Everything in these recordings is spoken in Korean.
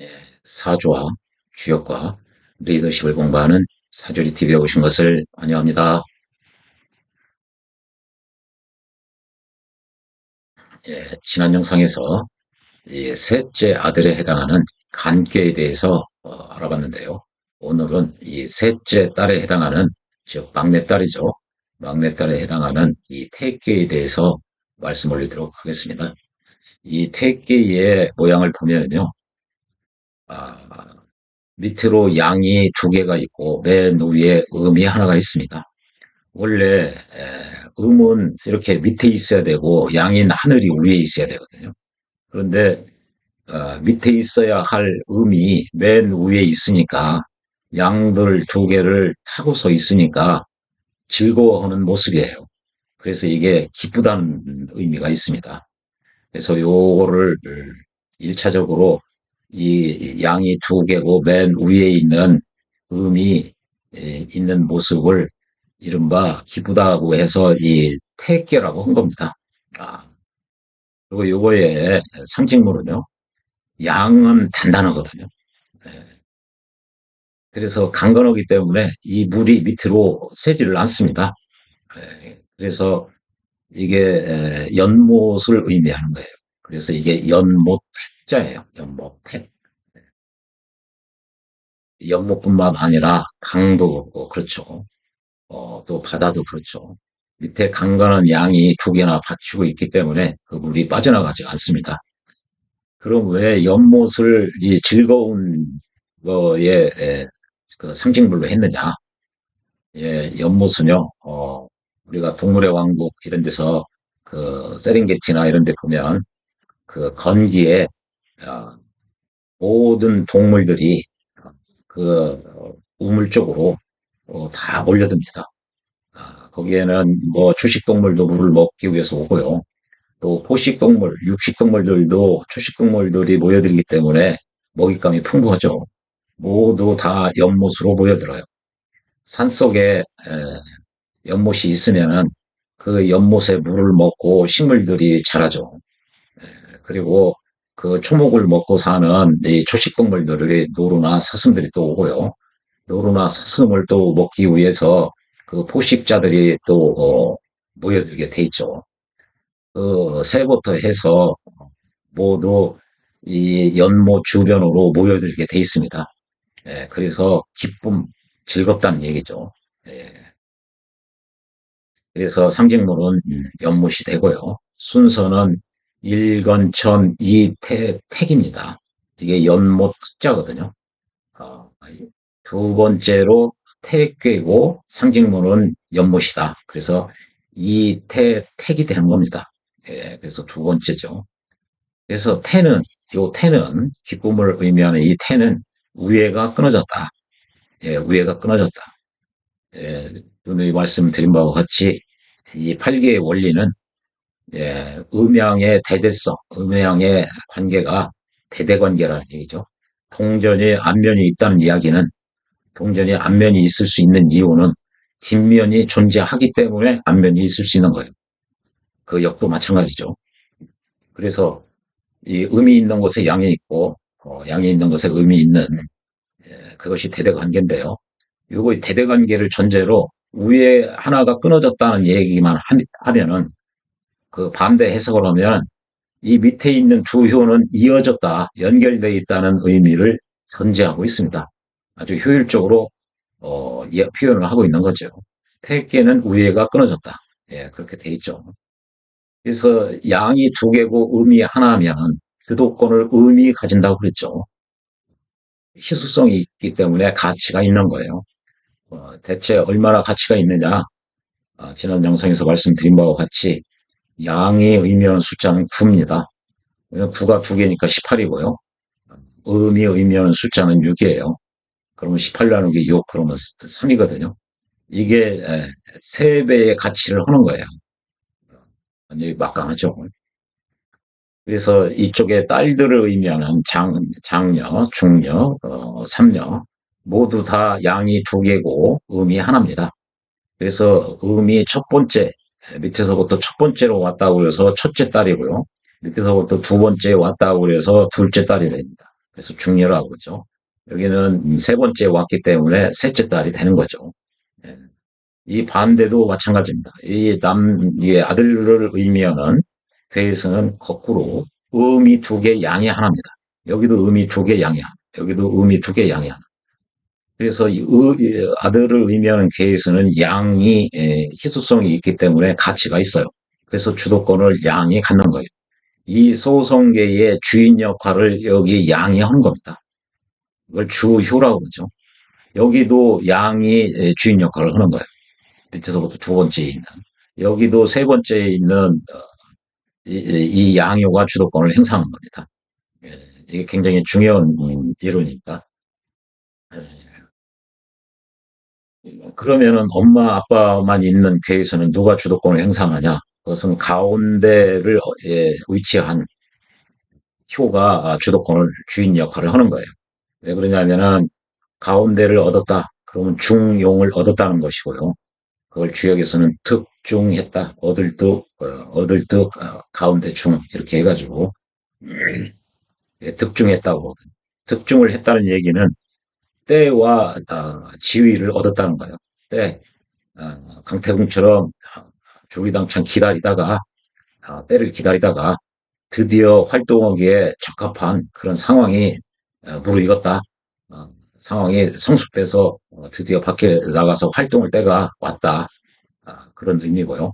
예, 사주와 주역과 리더십을 공부하는 사주리 TV에 오신 것을 환영합니다. 지난 영상에서 이 셋째 아들에 해당하는 간계에 대해서 알아봤는데요. 오늘은 이 셋째 딸에 해당하는, 즉 막내딸이죠. 막내딸에 해당하는 이 태계에 대해서 말씀 올리도록 하겠습니다. 이 태계의 모양을 보면요. 아, 밑으로 양이 두 개가 있고 맨 위에 음이 하나가 있습니다. 원래 음은 이렇게 밑에 있어야 되고 양인 하늘이 위에 있어야 되거든요. 그런데 밑에 있어야 할 음이 맨 위에 있으니까 양들 두 개를 타고서 있으니까 즐거워하는 모습이에요. 그래서 이게 기쁘다는 의미가 있습니다. 그래서 요거를 1차적으로 이 양이 두 개고 맨 위에 있는 음이 있는 모습을 이른바 기쁘다고 해서 이 태계라고 한 겁니다. 아, 그리고 요거의 상징물은요, 양은 단단하거든요. 예, 그래서 강건하기 때문에 이 물이 밑으로 새지를 않습니다. 그래서 이게 연못을 의미하는 거예요. 그래서 이게 연못택자예요. 연못택. 연못뿐만 아니라 강도 그렇고, 그렇죠. 또 바다도 그렇죠. 밑에 강건한 양이 두 개나 받치고 있기 때문에 그 물이 빠져나가지 않습니다. 그럼 왜 연못을 이 즐거운 거에 그 상징물로 했느냐? 연못은요, 우리가 동물의 왕국 이런 데서 그 세렝게티나 이런 데 보면 그 건기에 어, 모든 동물들이 그 우물 쪽으로 다 몰려듭니다. 거기에는 뭐 초식동물도 물을 먹기 위해서 오고요. 또 포식동물, 육식동물들도 초식동물들이 모여들기 때문에 먹잇감이 풍부하죠. 모두 다 연못으로 모여들어요. 산속에 연못이 있으면은 그 연못에 물을 먹고 식물들이 자라죠. 그리고 그 초목을 먹고 사는 이 초식동물들이 노루나 사슴들이 또 오고요. 노루나 사슴을 또 먹기 위해서 그 포식자들이 또 모여들게 돼 있죠. 그 새부터 해서 모두 이 연못 주변으로 모여들게 돼 있습니다. 그래서 기쁨, 즐겁다는 얘기죠. 예, 그래서 상징물은 연못이 되고요. 순서는 일건천 이택입니다. 이게 연못 자거든요. 어, 두 번째로 태괴고 상징물은 연못이다. 그래서 이태택이 되는 겁니다. 그래서 두 번째죠. 그래서 태는 기쁨을 의미하는 이 태는 우애가 끊어졌다. 우애가 끊어졌다. 오늘 말씀드린 바와 같이 이 팔계의 원리는 음양의 대대성, 음양의 관계가 대대관계라는 얘기죠. 동전에 앞면이 있다는 이야기는 동전에 앞면이 있을 수 있는 이유는 뒷면이 존재하기 때문에 앞면이 있을 수 있는 거예요. 그 역도 마찬가지죠. 그래서 이 음이 있는 곳에 양이 있고 양이 있는 곳에 음이 있는 그것이 대대관계인데요. 요거 대대관계를 전제로 위에 하나가 끊어졌다는 얘기만 하면은 그 반대 해석을 하면 이 밑에 있는 두 효는 이어졌다, 연결되어 있다는 의미를 전제하고 있습니다. 아주 효율적으로 표현을 하고 있는 거죠. 태계는 위에가 끊어졌다. 그렇게 돼 있죠. 그래서 양이 두 개고 음이 하나면 주도권을 음이 가진다고 그랬죠. 희소성이 있기 때문에 가치가 있는 거예요. 대체 얼마나 가치가 있느냐? 지난 영상에서 말씀드린 바와 같이 양이 의미하는 숫자는 9입니다. 9가 두 개니까 18이고요. 음이 의미하는 숫자는 6이에요. 그러면 18 나누기 6, 그러면 3이거든요. 이게 3배의 가치를 하는 거예요. 완전히 막강하죠. 그래서 이쪽에 딸들을 의미하는 장녀, 중녀, 삼녀 모두 다 양이 두 개고 음이 하나입니다. 그래서 음이 첫 번째, 밑에서부터 첫 번째로 왔다고 그래서 첫째 딸이고요. 밑에서부터 두 번째 왔다고 그래서 둘째 딸이 됩니다. 그래서 중녀라고 그러죠. 여기는 세 번째 왔기 때문에 셋째 딸이 되는 거죠. 예. 이 반대도 마찬가지입니다. 이 아들을 의미하는 괴에서는 거꾸로 음이 두 개, 양이 하나입니다. 여기도 음이 두 개, 양이 하나. 여기도 음이 두 개, 양이 하나. 그래서 이 아들을 의미하는 괴에서는 양이 희소성이 있기 때문에 가치가 있어요. 그래서 주도권을 양이 갖는 거예요. 이 소송계의 주인 역할을 여기 양이 하는 겁니다. 이걸 주효라고 그러죠. 여기도 양이 주인 역할을 하는 거예요. 밑에서부터 두 번째에 있는. 여기도 세 번째에 있는 이 양효가 주도권을 행사하는 겁니다. 예, 이게 굉장히 중요한 이론입니다. 그러면은 엄마 아빠만 있는 궤에서는 누가 주도권을 행사하냐? 그것은 가운데를 위치한 효가 주도권을 주인 역할을 하는 거예요. 왜 그러냐면은 가운데를 얻었다. 그러면 중용을 얻었다는 것이고요. 그걸 주역에서는 특중했다. 얻을 득, 가운데 중 이렇게 해가지고 득중했다고 하거든요. 득중을 했다는 얘기는 때와 지위를 얻었다는 거예요. 때 강태궁처럼 주리당창 기다리다가 때를 기다리다가 드디어 활동하기에 적합한 그런 상황이 무르익었다. 상황이 성숙돼서 드디어 밖에 나가서 활동할 때가 왔다. 그런 의미고요.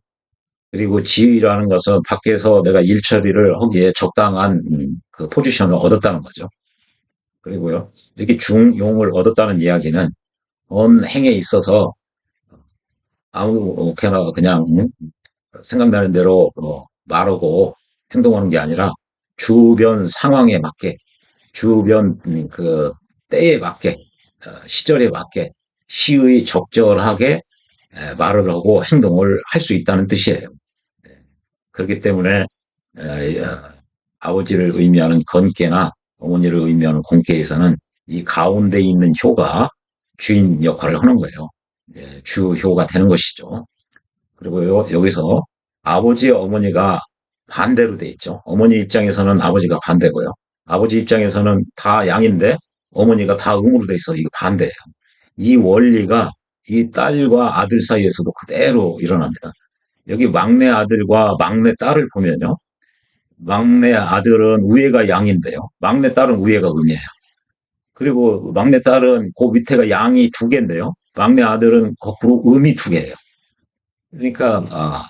그리고 지위라는 것은 밖에서 내가 일 처리를 하기에 적당한 그 포지션을 얻었다는 거죠. 그리고요. 이렇게 중용을 얻었다는 이야기는 어느 행에 있어서 아무렇게나 그냥 생각나는 대로 말하고 행동하는 게 아니라 주변 상황에 맞게 주변 그 때에 맞게 시절에 맞게 시의 적절하게 말을 하고 행동을 할 수 있다는 뜻이에요. 그렇기 때문에 아버지를 의미하는 건께나 어머니를 의미하는 공께에서는 이 가운데 있는 효가 주인 역할을 하는 거예요. 주효가 되는 것이죠. 그리고 여기서 아버지, 어머니가 반대로 돼 있죠. 어머니 입장에서는 아버지가 반대고요. 아버지 입장에서는 다 양인데 어머니가 다 음으로 돼 있어. 이거 반대예요. 이 원리가 이 딸과 아들 사이에서도 그대로 일어납니다. 여기 막내 아들과 막내 딸을 보면요. 막내 아들은 우애가 양인데요. 막내 딸은 우애가 음이에요. 그리고 막내 딸은 그 밑에가 양이 두 개인데요. 막내 아들은 거꾸로 음이 두 개예요. 그러니까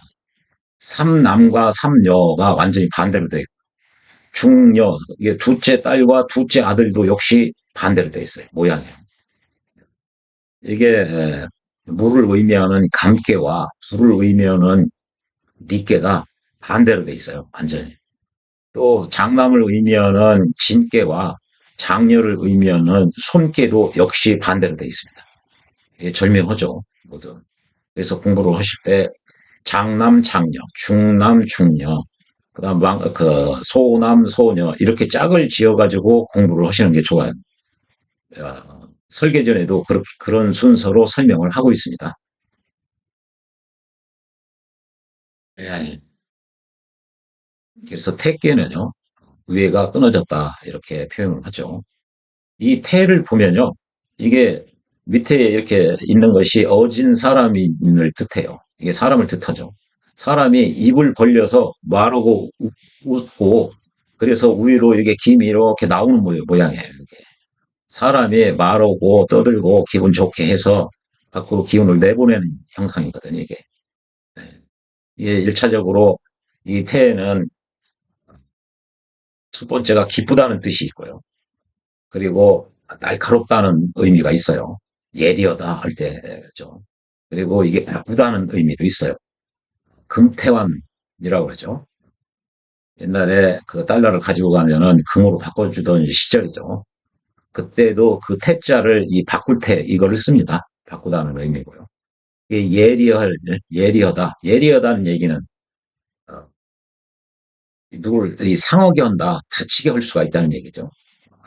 삼남과 삼녀가 완전히 반대로 돼 있고 중녀 이게 둘째 딸과 둘째 아들도 역시 반대로 돼 있어요. 모양이. 이게 물을 의미하는 감개와 불을 의미하는 니께가 반대로 돼 있어요. 완전히. 또 장남을 의미하는 진께와 장녀를 의미하는 손께도 역시 반대로 돼 있습니다. 이게 절묘하죠. 모두. 그래서 공부를 하실 때 장남, 장녀, 중남, 중녀, 그다음 소남, 소녀 이렇게 짝을 지어가지고 공부를 하시는 게 좋아요. 설계전에도 그렇게 그런 순서로 설명을 하고 있습니다. 예. 그래서 태께는요 위에가 끊어졌다 이렇게 표현을 하죠. 이 태를 보면요 이게 밑에 이렇게 있는 것이 어진 사람인을 뜻해요. 이게 사람을 뜻하죠. 사람이 입을 벌려서 말하고 웃고 그래서 위로 이게 김이 이렇게 나오는 모양이에요. 이게. 사람이 말하고 떠들고 기분 좋게 해서 밖으로 기운을 내보내는 형상이거든요. 이게. 네. 이게 1차적으로 이 태에는 첫 번째가 기쁘다는 뜻이 있고요. 그리고 날카롭다는 의미가 있어요. 예리하다 할 때죠. 그리고 이게 바쁘다는 의미도 있어요. 금태환이라고 그러죠. 옛날에 그 달러를 가지고 가면은 금으로 바꿔주던 시절이죠. 그때도 그 태자를 이 바꿀 태 이거를 씁니다. 바꾸다는 의미고요. 이게 예리하다. 예리하다는 얘기는 어, 누굴 상하게 한다, 다치게 할 수가 있다는 얘기죠.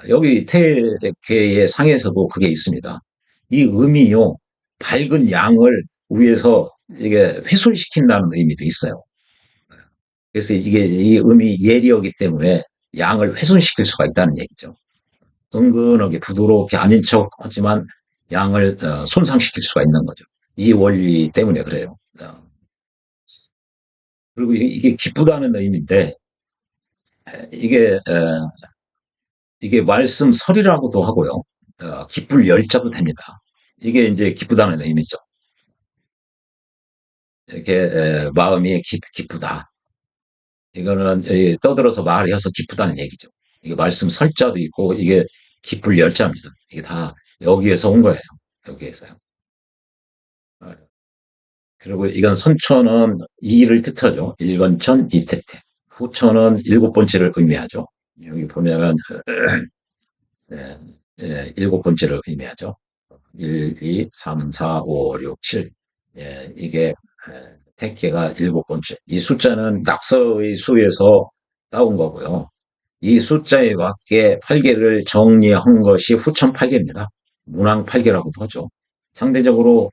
여기 태계의 상에서도 그게 있습니다. 이 음이요, 밝은 양을 위해서 이게 훼손시킨다는 의미도 있어요. 그래서 이게 이 음이 예리하기 때문에 양을 훼손시킬 수가 있다는 얘기죠. 은근하게 부드럽게 아닌 척 하지만 양을 손상시킬 수가 있는 거죠. 이 원리 때문에 그래요. 그리고 이게 기쁘다는 의미인데 이게 이게 말씀설이라고도 하고요. 기쁠 열자도 됩니다. 이게 이제 기쁘다는 의미죠. 이렇게 마음이 기쁘다. 이거는 떠들어서 말해서 기쁘다는 얘기죠. 이게 말씀 설자도 있고 이게 기쁠 열자입니다. 이게 다 여기에서 온 거예요. 여기에서요. 어, 그리고 이건 선천은 이를 뜻하죠. 일건천 이태태. 후천은 일곱 번째를 의미하죠. 여기 보면은 예, 일곱 번째를 의미하죠. 1, 2, 3, 4, 5, 6, 7. 예, 이게 택계가 일곱 번째. 이 숫자는 낙서의 수에서 따온 거고요. 이 숫자에 맞게 8개를 정리한 것이 후천 8개입니다. 문항 8개라고도 하죠. 상대적으로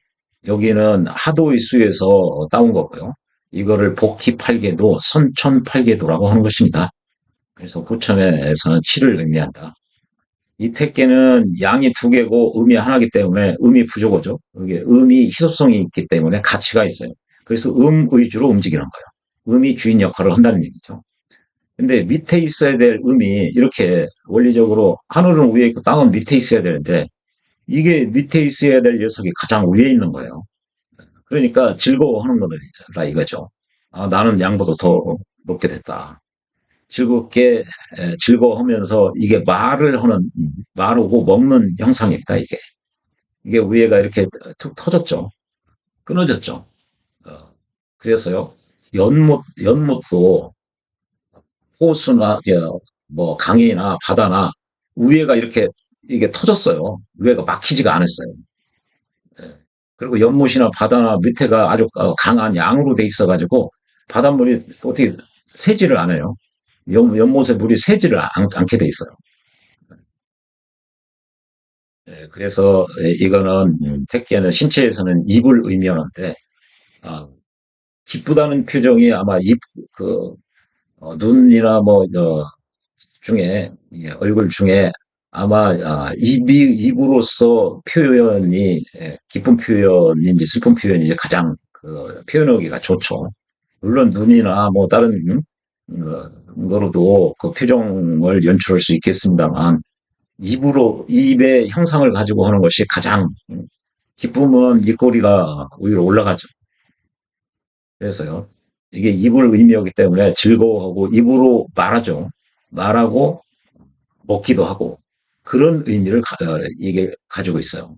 여기는 하도의 수에서 따온 거고요. 이거를 복희 8개도 선천 8개도라고 하는 것입니다. 그래서 후천에서는 7을 의미한다. 이 택계는 양이 두 개고 음이 하나이기 때문에 음이 부족하죠. 이게 음이 희소성이 있기 때문에 가치가 있어요. 그래서 음 위주로 움직이는 거예요. 음이 주인 역할을 한다는 얘기죠. 근데 밑에 있어야 될 음이 이렇게 원리적으로 하늘은 위에 있고 땅은 밑에 있어야 되는데 이게 밑에 있어야 될 녀석이 가장 위에 있는 거예요. 그러니까 즐거워하는 거다 이거죠. 아, 나는 양보다 더 높게 됐다. 즐겁게 즐거워하면서 이게 말을 하는 말하고 먹는 형상입니다. 이게 위에가 이렇게 툭 터졌죠. 끊어졌죠. 어, 그래서요 연못도 호수나 뭐 강이나 바다나 위에가 이렇게 이게 터졌어요. 위에가 막히지가 않았어요. 예. 그리고 연못이나 바다나 밑에가 아주 강한 양으로 돼 있어가지고 바닷물이 어떻게 새지를 않아요. 연못에 물이 새지를 않게 돼 있어요. 예, 그래서 이거는 택기는 신체에서는 입을 의미하는데 아, 기쁘다는 표정이 아마 그 눈이나 뭐 중에 얼굴 중에 아마 입으로서 표현이 기쁜 표현인지 슬픈 표현인지 가장 표현하기가 좋죠. 물론 눈이나 뭐 다른 거로도 그 표정을 연출할 수 있겠습니다만 입의 형상을 가지고 하는 것이 가장 기쁨은 입꼬리가 위로 올라가죠. 그래서요. 이게 입을 의미하기 때문에 즐거워하고 입으로 말하죠. 말하고 먹기도 하고 그런 의미를 이게 가지고 있어요.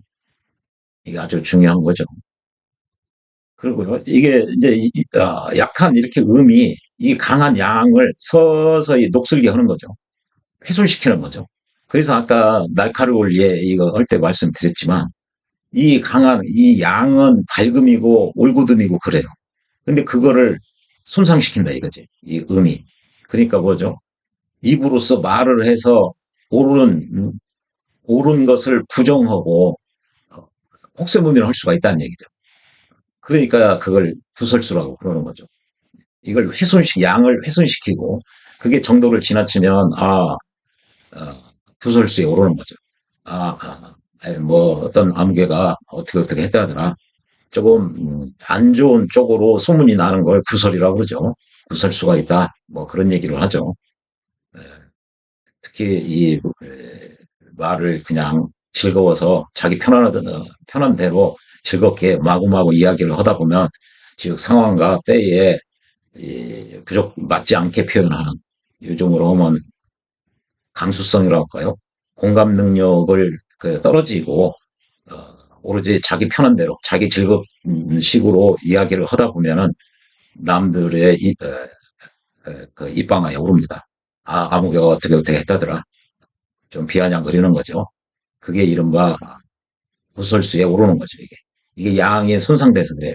이게 아주 중요한 거죠. 그리고요, 이게 이제 약한 이렇게 음이 이 강한 양을 서서히 녹슬게 하는 거죠. 훼손시키는 거죠. 그래서 아까 날카로울 예 이거 할 때 말씀드렸지만 이 강한 이 양은 밝음이고 올고듬이고 그래요. 근데 그거를 손상시킨다 이거지. 이 음이. 그러니까 뭐죠? 입으로서 말을 해서 옳은 옳은 것을 부정하고 혹세무민을 할 수가 있다는 얘기죠. 그러니까 그걸 구설수라고 그러는 거죠. 이걸 양을 훼손시키고 그게 정도를 지나치면 구설수에 오르는 거죠. 뭐 어떤 암괴가 어떻게 했다더라. 조금 안 좋은 쪽으로 소문이 나는 걸 구설이라고 그러죠. 구설수가 있다. 뭐 그런 얘기를 하죠. 예, 특히 이 말을 그냥 즐거워서 자기 편한 대로 즐겁게 마구마구 이야기를 하다 보면 즉 상황과 때에 맞지 않게 표현하는 요즘으로 하면 감수성이라고 할까요? 공감 능력을 떨어지고 오로지 자기 편한 대로 자기 즐겁은 식으로 이야기를 하다 보면은 남들의 그 입방아에 오릅니다. 아무개가 어떻게 했다더라. 좀 비아냥거리는 거죠. 그게 이른바 구설수에 오르는 거죠, 이게. 이게 양이 손상돼서 그래요.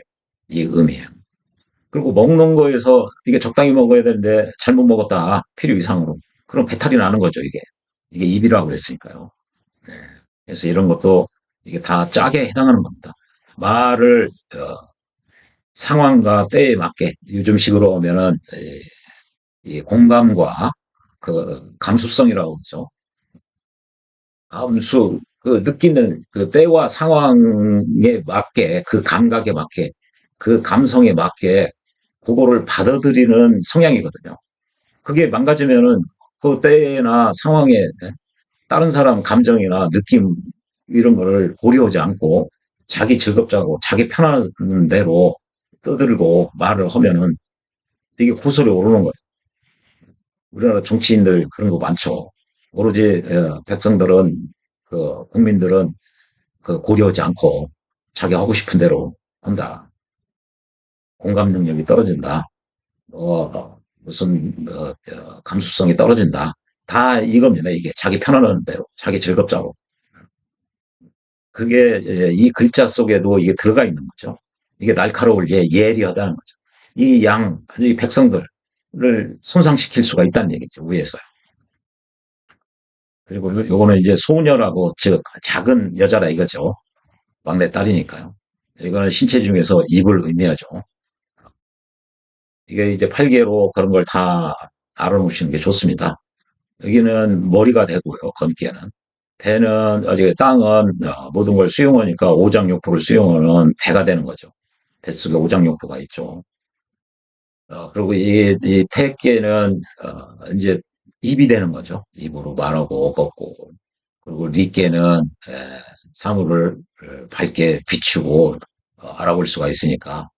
이 음이에요. 그리고 먹는 거에서 이게 적당히 먹어야 되는데 잘못 먹었다. 필요 이상으로. 그럼 배탈이 나는 거죠, 이게. 이게 입이라고 그랬으니까요. 네. 그래서 이런 것도 이게 다 짝에 해당하는 겁니다. 말을 상황과 때에 맞게 요즘식으로 하면은 이 공감과 그 감수성이라고 그러죠. 감수, 그 느끼는 그 때와 상황에 맞게, 그 감각에 맞게, 그 감성에 맞게, 그거를 받아들이는 성향이거든요. 그게 망가지면은 그 때나 상황에 다른 사람 감정이나 느낌 이런 거를 고려하지 않고 자기 즐겁자고 자기 편안한 대로 떠들고 말을 하면은 이게 구설이 오르는 거예요. 우리나라 정치인들 그런 거 많죠. 오로지 백성들은 그 국민들은 그 고려하지 않고 자기 하고 싶은 대로 한다. 공감 능력이 떨어진다. 무슨 감수성이 떨어진다. 다 이겁니다. 이게 자기 편안한 대로, 자기 즐겁자고. 그게 이 글자 속에도 이게 들어가 있는 거죠. 이게 날카로울 예리하다는 거죠. 이 백성들을 손상시킬 수가 있다는 얘기죠. 위에서요. 그리고 요거는 이제 소녀라고 즉 작은 여자라 이거죠. 막내 딸이니까요. 이거는 신체 중에서 입을 의미하죠. 이게 이제 팔개로 그런 걸 다 알아놓으시는 게 좋습니다. 여기는 머리가 되고요. 건기에는. 배는 아직 땅은 모든 걸 수용하니까 오장육부를 수용하는 배가 되는 거죠. 뱃속에 오장육부가 있죠. 그리고 이 태계는 이제 입이 되는 거죠. 입으로 말하고 걷고. 그리고 리께는 사물을 밝게 비추고 알아볼 수가 있으니까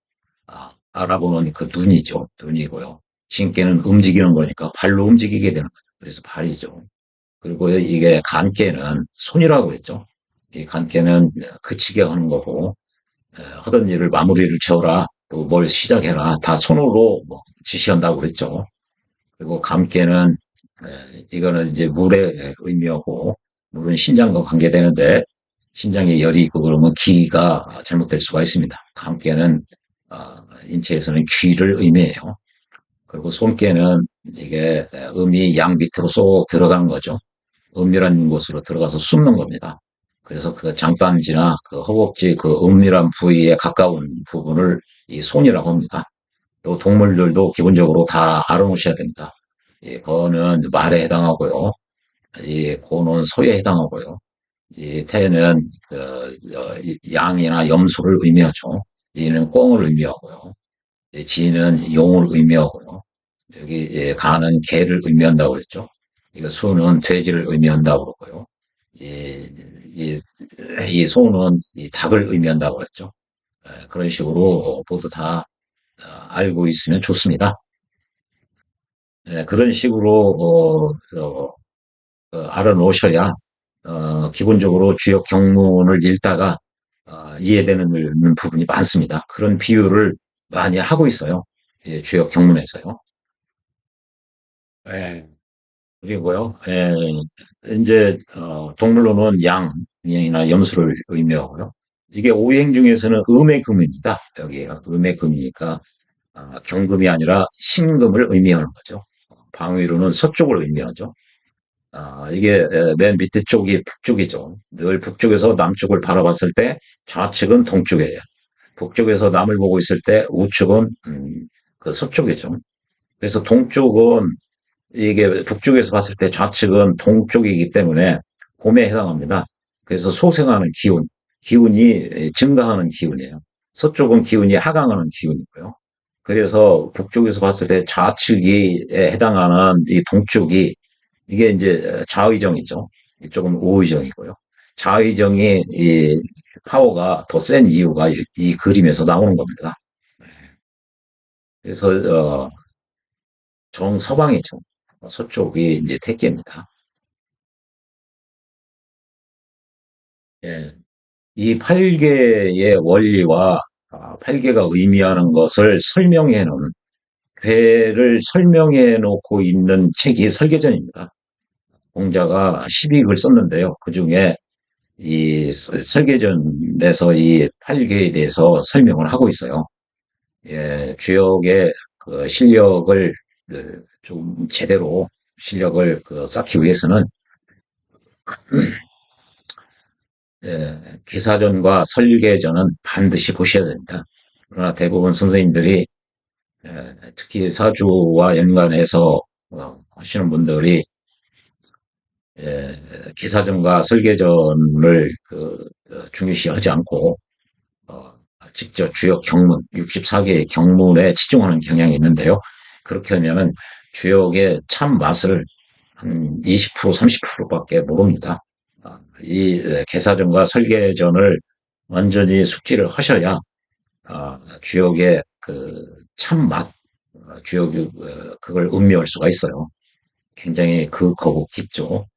알아보는 그 눈이죠. 눈이고요. 신께는 움직이는 거니까 발로 움직이게 되는 거죠. 그래서 발이죠. 그리고 이게 간께는 손이라고 했죠. 이 간께는 그치게 하는 거고 하던 일을 마무리를 지어라 또 뭘 시작해라 다 손으로 뭐 지시한다고 그랬죠. 그리고 감께는 이거는 이제 물의 의미하고 물은 신장과 관계되는데 신장에 열이 있고 그러면 기가 잘못될 수가 있습니다. 감께는 인체에서는 귀를 의미해요. 그리고 손께는 이게 음이 양 밑으로 쏙 들어가는 거죠. 은밀한 곳으로 들어가서 숨는 겁니다. 그래서 그 장단지나 그 허벅지 그 은밀한 부위에 가까운 부분을 이 손이라고 합니다. 또 동물들도 기본적으로 다 알아놓으셔야 됩니다. 이 거는 말에 해당하고요. 이 고는 소에 해당하고요. 이 태는 그 양이나 염소를 의미하죠. 이는 꿩을 의미하고요. 이 지는 용을 의미하고요. 여기 가는 개를 의미한다고 그랬죠. 이거 수는 돼지를 의미한다고 그러고요. 이, 이, 이 소는 이 닭을 의미한다고 그랬죠. 그런 식으로 모두 다 알고 있으면 좋습니다. 그런 식으로 알아놓으셔야 기본적으로 주요 경문을 읽다가 이해되는 부분이 많습니다. 그런 비유를 많이 하고 있어요. 예, 주요 경문에서요. 예. 그리고요, 이제, 동물로는 양이나 염소를 의미하고요. 이게 오행 중에서는 음의 금입니다. 여기가 음의 금이니까, 경금이 아니라 신금을 의미하는 거죠. 방위로는 서쪽을 의미하죠. 이게 맨 밑에 쪽이 북쪽이죠. 늘 북쪽에서 남쪽을 바라봤을 때 좌측은 동쪽이에요. 북쪽에서 남을 보고 있을 때 우측은 그 서쪽이죠. 그래서 동쪽은 이게 북쪽에서 봤을 때 좌측은 동쪽이기 때문에 봄에 해당합니다. 그래서 소생하는 기운, 기운이 증가하는 기운이에요. 서쪽은 기운이 하강하는 기운이고요. 그래서 북쪽에서 봤을 때 좌측이 해당하는 이 동쪽이 이게 이제 좌의정이죠. 이쪽은 우의정이고요. 좌의정이 이 파워가 더 센 이유가 이 그림에서 나오는 겁니다. 그래서 정서방이죠. 서쪽이 이제 택계입니다. 예. 이 팔계의 원리와 팔계가 의미하는 것을 설명해 놓은 괴를 설명해 놓고 있는 책이 설계전입니다. 공자가 12글 썼는데요. 그 중에 이 설계전에서 이 팔계에 대해서 설명을 하고 있어요. 예, 주역의 그 실력을 좀 제대로 실력을 쌓기 위해서는 기사전과 설계전은 반드시 보셔야 됩니다. 그러나 대부분 선생님들이 특히 사주와 연관해서 하시는 분들이 기사전과 설계전을 중요시하지 않고 어, 직접 주요 경문 64개의 경문에 치중하는 경향이 있는데요. 그렇게 하면은 주역의 참 맛을 한 20% 30%밖에 모릅니다. 이 개사전과 설계전을 완전히 숙지를 하셔야 주역의 그 참맛, 주역이 그걸 음미할 수가 있어요. 굉장히 극하고 깊죠.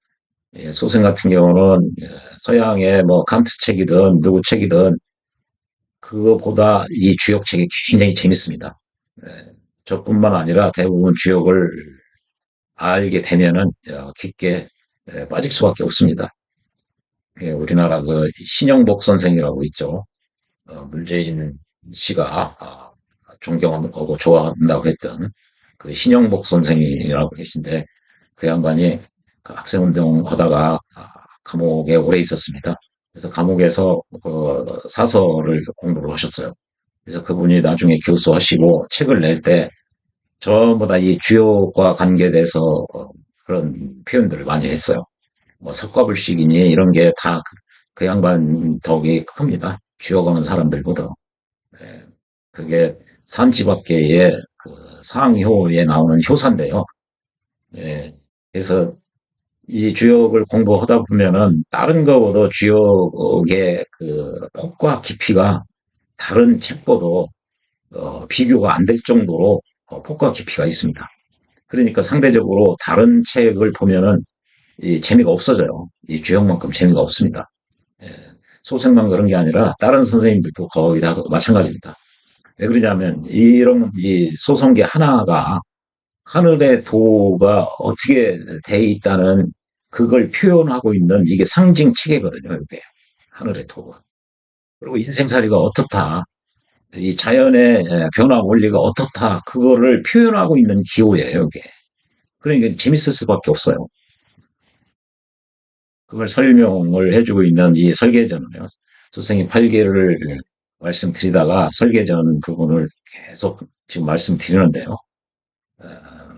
소생 같은 경우는 서양의 뭐 칸트 책이든 누구 책이든 그거보다 이 주역 책이 굉장히 재밌습니다. 예, 저뿐만 아니라 대부분 주역을 알게 되면은 깊게 빠질 수밖에 없습니다. 우리나라 그 신영복 선생이라고 있죠. 문재인 씨가 존경하고 좋아한다고 했던 그 신영복 선생이라고 계신데 그 양반이 그 학생운동 하다가 감옥에 오래 있었습니다. 그래서 감옥에서 그 사설을 공부를 하셨어요. 그래서 그분이 나중에 교수하시고 책을 낼 때 전부 다 이 주역과 관계돼서 그런 표현들을 많이 했어요. 뭐 석가불식이니 이런 게 다 그 양반 덕이 큽니다. 주역하는 사람들보다. 예, 그게 산지밖에의 그 상효에 나오는 효사인데요. 예, 그래서 이 주역을 공부하다 보면은 다른 거보다 주역의 그 폭과 깊이가 다른 책보다 비교가 안 될 정도로 폭과 깊이가 있습니다. 그러니까 상대적으로 다른 책을 보면은 이 재미가 없어져요. 이 주역만큼 재미가 없습니다. 예, 소설만 그런 게 아니라 다른 선생님들도 거의 다 마찬가지입니다. 왜 그러냐면 이런 이 소설계 하나가 하늘의 도가 어떻게 돼 있다는 그걸 표현하고 있는 이게 상징 체계거든요. 이게 하늘의 도가. 그리고 인생살이가 어떻다. 이 자연의 변화 원리가 어떻다. 그거를 표현하고 있는 기호예요. 이게. 그러니까 재밌을 수밖에 없어요. 그걸 설명을 해주고 있는 이 설계전은요. 선생님 8개를 말씀드리다가 설계전 부분을 계속 지금 말씀드리는데요.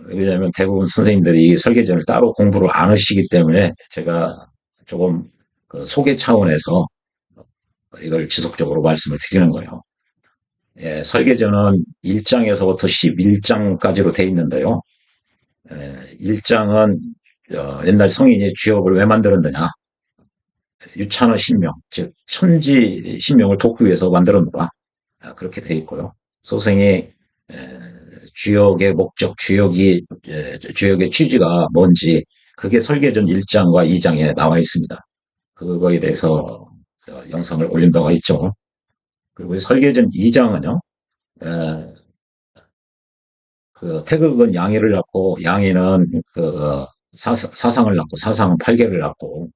왜냐하면 대부분 선생님들이 설계전을 따로 공부를 안 하시기 때문에 제가 조금 그 소개 차원에서 이걸 지속적으로 말씀을 드리는 거예요. 예, 설계전은 1장에서부터 11장까지로 돼 있는데요. 1장은 옛날 성인이 주역을 왜 만들었느냐. 유찬의 신명, 즉 천지 신명을 돕기 위해서 만들었노라. 그렇게 돼 있고요. 소생의 주역의 목적, 주역의 취지가 뭔지 그게 설계전 1장과 2장에 나와 있습니다. 그거에 대해서 영상을 올린 바가 있죠. 그리고 설계전 2장은요. 그 태극은 양해를 낳고 양해는 그 사상을 낳고 사상은 팔계를 낳고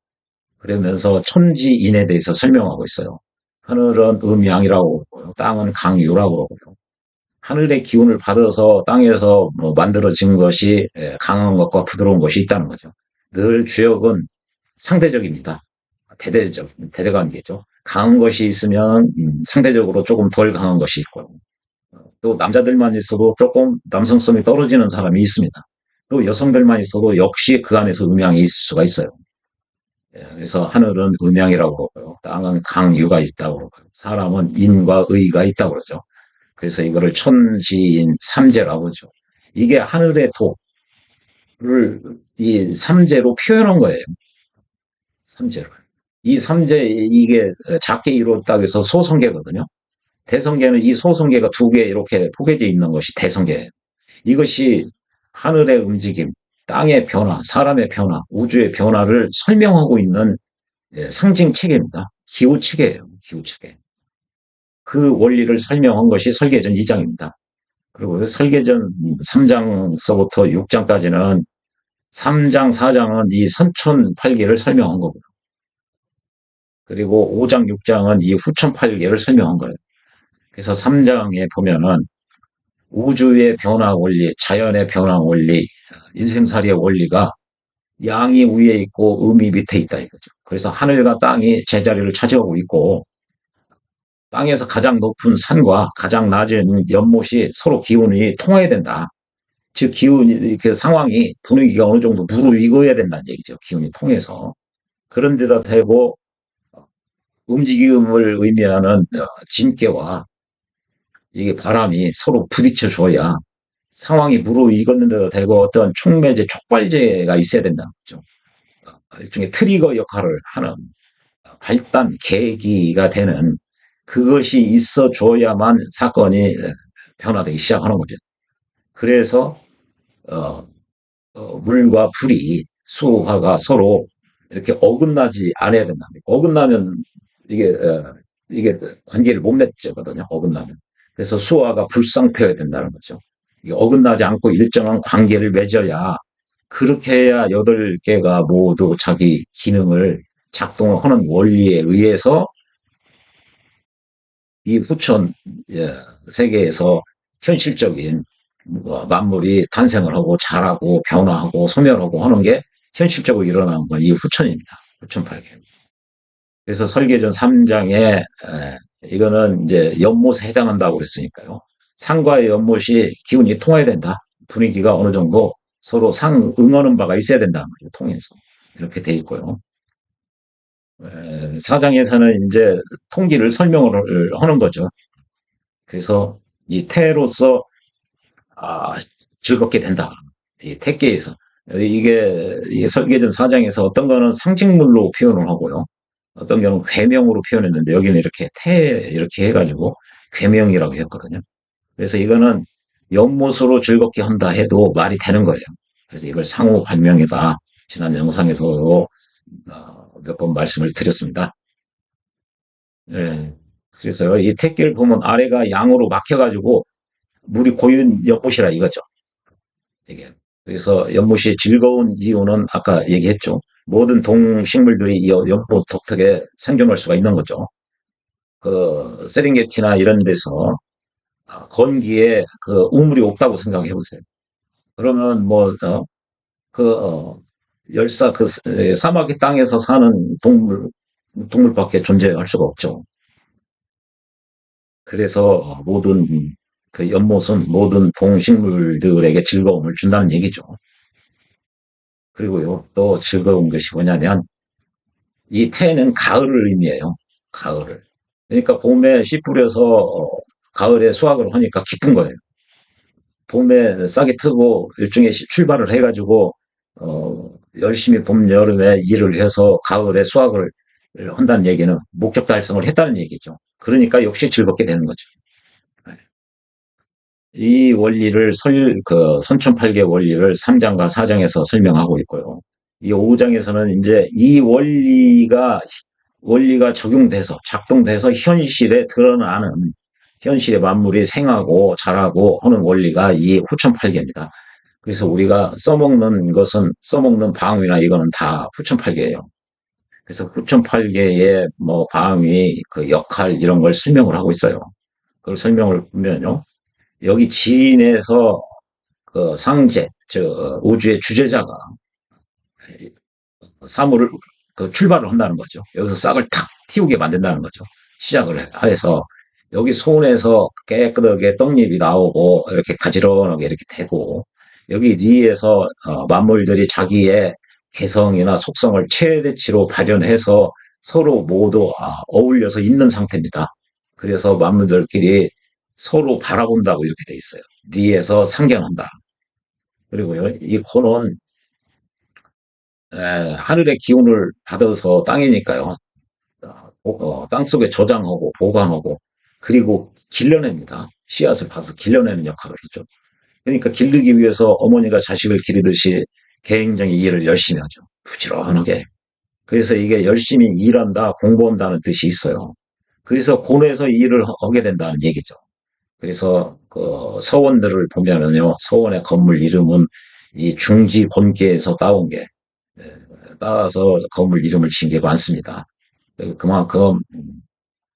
그러면서 천지인에 대해서 설명하고 있어요. 하늘은 음양이라고 그러고요. 땅은 강유라고 그러고요. 하늘의 기운을 받아서 땅에서 뭐 만들어진 것이 강한 것과 부드러운 것이 있다는 거죠. 늘 주역은 상대적입니다. 대대관계죠. 강한 것이 있으면 상대적으로 조금 덜 강한 것이 있고 또 남자들만 있어도 조금 남성성이 떨어지는 사람이 있습니다. 또 여성들만 있어도 역시 그 안에서 음양이 있을 수가 있어요. 그래서 하늘은 음양이라고 그러고요. 땅은 강유가 있다고 그러고요. 사람은 인과 의가 있다고 그러죠. 그래서 이거를 천지인 삼재라고 하죠. 이게 하늘의 도를 이 삼재로 표현한 거예요. 삼재로. 이 삼재 이게 작게 이루었다고 해서 소성계거든요. 대성계는 이 소성계가 두 개 이렇게 포개져 있는 것이 대성계예요. 이것이 하늘의 움직임, 땅의 변화, 사람의 변화, 우주의 변화를 설명하고 있는 상징 체계입니다. 기호 체계예요. 기호 체계. 그 원리를 설명한 것이 설계전 2장입니다. 그리고 설계전 3장서부터 6장까지는 3장, 4장은 이 선천팔계를 설명한 거고요. 그리고 5장, 6장은 이 후천팔계를 설명한 거예요. 그래서 3장에 보면은 우주의 변화 원리, 자연의 변화 원리, 인생살이의 원리가 양이 위에 있고 음이 밑에 있다 이거죠. 그래서 하늘과 땅이 제자리를 차지하고 있고 땅에서 가장 높은 산과 가장 낮은 연못이 서로 기운이 통해야 된다. 즉 기운이 이렇게 상황이 분위기가 어느 정도 무르익어야 된다는 얘기죠. 기운이 통해서. 그런 데다 대고 움직임을 의미하는 진깨와 이게 바람이 서로 부딪혀 줘야 상황이 무르익었는 데다 대고 어떤 촉매제, 촉발제가 있어야 된다는 거죠. 일종의 트리거 역할을 하는 발단, 계기가 되는 그것이 있어줘야만 사건이 변화되기 시작하는 거죠. 그래서 어, 물과 불이 수화가 서로 이렇게 어긋나지 않아야 된다. 어긋나면 이게 이게 관계를 못 맺거든요. 어긋나면. 그래서 수화가 불상표해야 된다는 거죠. 이게 어긋나지 않고 일정한 관계를 맺어야 그렇게 해야 8개가 모두 자기 기능을 작동을 하는 원리에 의해서 이 후천 예, 세계에서 현실적인 만물이 탄생을 하고 자라고 변화하고 소멸하고 하는 게 현실적으로 일어나는 건 이 후천입니다. 후천팔계. 그래서 설계전 3장에 이거는 이제 연못에 해당한다고 그랬으니까요. 상과의 연못이 기운이 통해야 된다. 분위기가 어느 정도 서로 상응하는 바가 있어야 된다는 거죠. 통해서. 이렇게 돼 있고요. 사장에서는 이제 통기를 설명을 하는 거죠. 그래서 이 태로서 아, 즐겁게 된다. 이 택계에서 이게 설계전 사장에서 어떤 거는 상징물로 표현을 하고요. 어떤 경우는 괴명으로 표현했는데 여기는 이렇게 이렇게 해가지고 괴명이라고 했거든요. 그래서 이거는 연못으로 즐겁게 한다 해도 말이 되는 거예요. 그래서 이걸 상호 발명이다. 지난 영상에서 몇 번 말씀을 드렸습니다. 예. 그래서 이 택기를 보면 아래가 양으로 막혀가지고 물이 고인 연못이라 이거죠. 이게. 그래서 연못이 즐거운 이유는 아까 얘기했죠. 모든 동식물들이 이 연못 덕택에 생존할 수가 있는 거죠. 그 세렝게티나 이런 데서 건기에 그 우물이 없다고 생각해 보세요. 그러면 뭐 그 열사 그 사막의 땅에서 사는 동물밖에 존재할 수가 없죠. 그래서 모든 그 연못은 모든 동식물들에게 즐거움을 준다는 얘기죠. 그리고요, 또 즐거운 것이 뭐냐면, 이 태는 가을을 의미해요. 가을을. 그러니까 봄에 씨 뿌려서 가을에 수확을 하니까 기쁜 거예요. 봄에 싹이 트고 일종의 출발을 해가지고 열심히 봄, 여름에 일을 해서 가을에 수확을 한다는 얘기는 목적 달성을 했다는 얘기죠. 그러니까 역시 즐겁게 되는 거죠. 이 원리를 선천팔계 원리를 3장과 4장에서 설명하고 있고요. 이 5장에서는 이제 이 원리가 적용돼서 작동돼서 현실에 드러나는 현실의 만물이 생하고 자라고 하는 원리가 이 후천팔계입니다. 그래서 우리가 써먹는 방위나 이거는 다 후천팔계예요. 그래서 후천팔계의 뭐 방위, 그 역할 이런 걸 설명을 하고 있어요. 그걸 설명을 보면요. 여기 지인에서 그 상제, 우주의 주제자가 사물을 출발을 한다는 거죠. 여기서 싹을 탁 틔우게 만든다는 거죠. 시작을 해서 여기 손에서 깨끗하게 떡잎이 나오고 이렇게 가지런하게 이렇게 되고 여기 리에서 만물들이 자기의 개성이나 속성을 최대치로 발현해서 서로 모두 어울려서 있는 상태입니다. 그래서 만물들끼리 서로 바라본다고 이렇게 돼 있어요. 리에서 상견한다. 그리고요, 이 코는 하늘의 기운을 받아서 땅이니까요. 땅 속에 저장하고 보관하고 그리고 길러냅니다. 씨앗을 봐서 길러내는 역할을 하죠. 그러니까 기르기 위해서 어머니가 자식을 기르듯이 굉장히 일을 열심히 하죠. 부지런하게. 그래서 이게 열심히 일한다, 공부한다는 뜻이 있어요. 그래서 고뇌에서 일을 하게 된다는 얘기죠. 그래서 그 서원들을 보면은요, 서원의 건물 이름은 이 중지 본계에서 따온 게 따라서 건물 이름을 지은 게 많습니다. 그만큼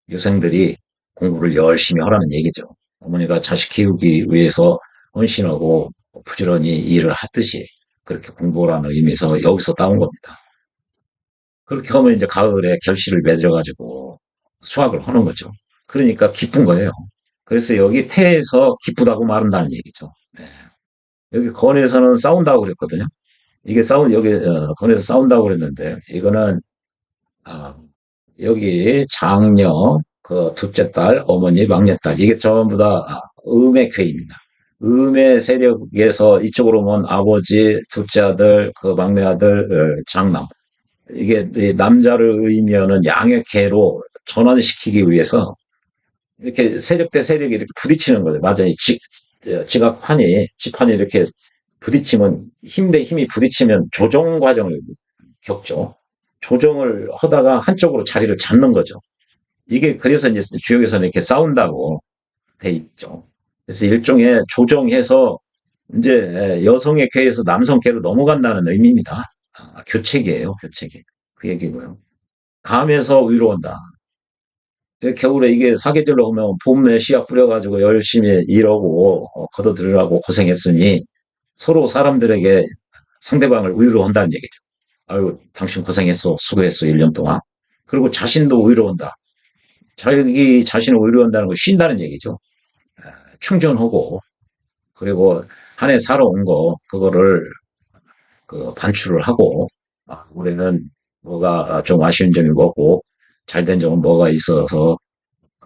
유생들이 공부를 열심히 하라는 얘기죠. 어머니가 자식 키우기 위해서 헌신하고 부지런히 일을 하듯이 그렇게 공부라는 의미에서 여기서 따온 겁니다. 그렇게 하면 이제 가을에 결실을 맺어가지고 수확을 하는 거죠. 그러니까 기쁜 거예요. 그래서 여기 태에서 기쁘다고 말한다는 얘기죠. 네. 여기 건에서는 싸운다고 그랬거든요. 이게 여기, 건에서 싸운다고 그랬는데, 이거는, 아, 여기 장녀, 그 둘째 딸, 어머니, 막내딸, 이게 전부 다 음의 쾌입니다. 음의 세력에서 이쪽으로 오면 아버지, 둘째 아들, 그 막내 아들, 장남. 이게 남자를 의미하는 양의 궤로 전환시키기 위해서 이렇게 세력 대 세력이 이렇게 부딪히는 거죠. 맞아요. 지각판이, 지판이 이렇게 부딪히면, 힘 대 힘이 부딪히면 조정 과정을 겪죠. 조정을 하다가 한쪽으로 자리를 잡는 거죠. 이게 그래서 이제 주역에서는 이렇게 싸운다고 돼 있죠. 그래서 일종의 조정해서 이제 여성의 궤에서 남성 궤로 넘어간다는 의미입니다. 교체기예요, 교체기. 그 얘기고요. 감에서 위로 온다. 겨울에 이게 사계절로 오면 봄에 씨앗 뿌려가지고 열심히 일하고 걷어들으라고 고생했으니 서로 사람들에게 상대방을 위로한다는 얘기죠. 아유, 당신 고생했어, 수고했어, 1년 동안. 그리고 자신도 위로한다. 자기 자신을 위로한다는 거 쉰다는 얘기죠. 충전하고 그리고 한 해 살아온 거 그거를 그 반출을 하고 올해는 뭐가 좀 아쉬운 점이 뭐고 잘된 점은 뭐가 있어서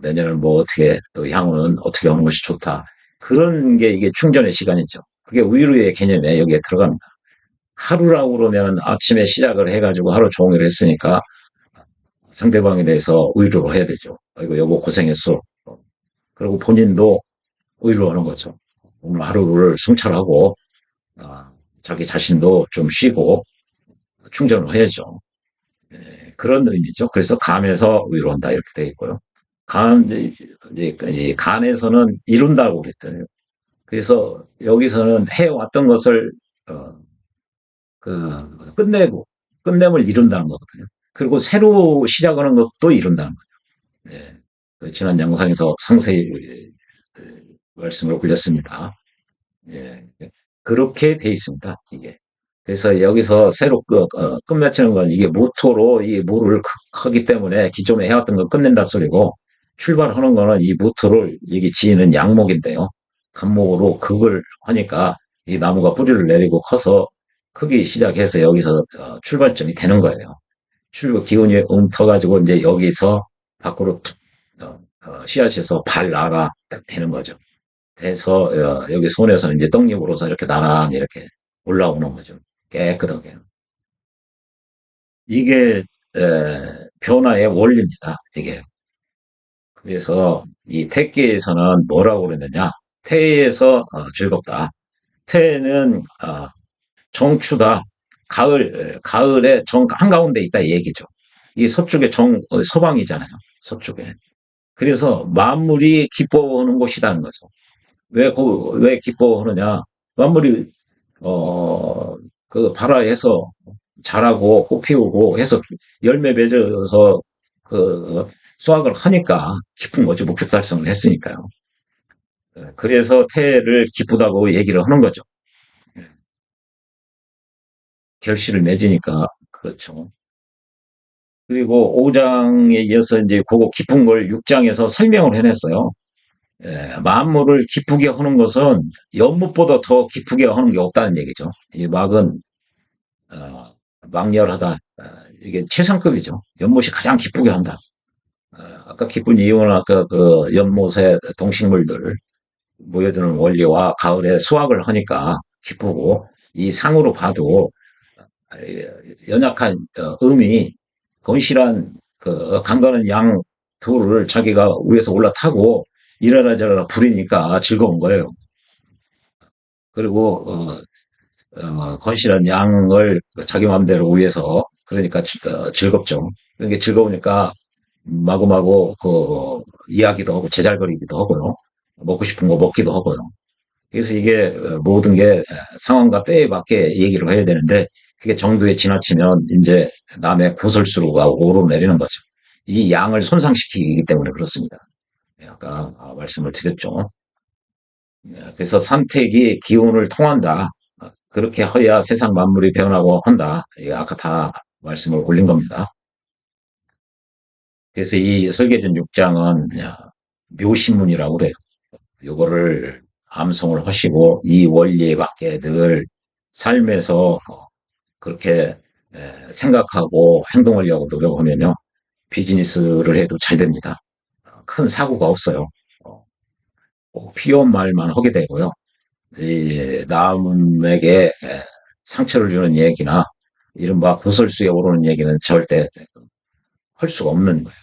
내년은 뭐 어떻게 또 향후는 어떻게 하는 것이 좋다. 그런 게 이게 충전의 시간이죠. 그게 위로의 개념에 여기에 들어갑니다. 하루라고 그러면 아침에 시작을 해가지고 하루 종일 했으니까 상대방에 대해서 위로를 해야 되죠. 아이고 여보 고생했어. 그리고 본인도 위로하는 거죠. 오늘 하루를 성찰하고 자기 자신도 좀 쉬고 충전을 해야죠. 그런 의미죠. 그래서 감에서 위로한다 이렇게 되어 있고요. 간, 간에서는 이룬다고 그랬잖아요. 그래서 여기서는 해왔던 것을 어, 끝냄을 이룬다는 거거든요. 그리고 새로 시작하는 것도 이룬다는 거죠. 예. 그 지난 영상에서 상세히 말씀을 올렸습니다. 예. 그렇게 돼 있습니다. 이게. 그래서 여기서 새로 끝맺히는 건 이게 무토로 이 무를 하기 때문에 기존에 해왔던 거 끝낸다 소리고 출발하는 거는 이 무토를 이게 지는 양목인데요. 간목으로 극을 하니까 이 나무가 뿌리를 내리고 커서 크기 시작해서 여기서 출발점이 되는 거예요. 출발 기운이 터가지고 이제 여기서 밖으로 툭 씨앗에서 발 나가 딱 되는 거죠. 돼서 여기 손에서는 이제 떡잎으로서 이렇게 나란히 이렇게 올라오는 거죠. 깨끗하게. 이게 변화의 원리입니다. 이게. 그래서 이 택기에서는 뭐라고 그랬느냐? 태에서 즐겁다. 태는 정추다. 가을에 정 한가운데 있다 이 얘기죠. 이 서쪽에 서방이잖아요. 서쪽에. 그래서 만물이 기뻐하는 곳이라는 거죠. 왜 기뻐하느냐? 만물이 어, 그 발화해서 자라고 꽃 피우고 해서 열매 맺어서 그 수확을 하니까 기쁜 거죠. 목표 달성을 했으니까요. 그래서 태를 기쁘다고 얘기를 하는 거죠. 결실을 맺으니까 그렇죠. 그리고 5장에 이어서 이제 그거 기쁜 걸 6장에서 설명을 해냈어요. 만물을 기쁘게 하는 것은 연못보다 더 기쁘게 하는 게 없다는 얘기죠. 이 막은 어, 망렬하다. 이게 최상급이죠. 연못이 가장 기쁘게 한다. 아까 기쁜 이유는 아까 그 연못의 동식물들 모여드는 원리와 가을에 수확을 하니까 기쁘고 이 상으로 봐도 연약한 음이 건실한 그 강가는 양 둘을 자기가 위에서 올라타고 이래라 저래라 부리니까 즐거운 거예요. 그리고 건실한 양을 자기 마음대로 위해서 그러니까 즐겁죠. 그게 즐거우니까 마구마구 그 이야기도 하고 제잘거리기도 하고요. 먹고 싶은 거 먹기도 하고요. 그래서 이게 모든 게 상황과 때에 맞게 얘기를 해야 되는데 그게 정도에 지나치면 이제 남의 구설수로가 오르내리는 거죠. 이 양을 손상시키기 때문에 그렇습니다. 아까 말씀을 드렸죠. 그래서 선택이 기운을 통한다. 그렇게 해야 세상 만물이 변하고 한다. 아까 다 말씀을 올린 겁니다. 그래서 이 설계전 6장은 묘신문이라고 그래요. 요거를 암송을 하시고 이 원리에 맞게 늘 삶에서 그렇게 생각하고 행동하려고 노력하면요. 비즈니스를 해도 잘 됩니다. 큰 사고가 없어요. 어, 꼭 필요한 말만 하게 되고요. 이 남에게 상처를 주는 얘기나 이른바 구설수에 오르는 얘기는 절대 할 수가 없는 거예요.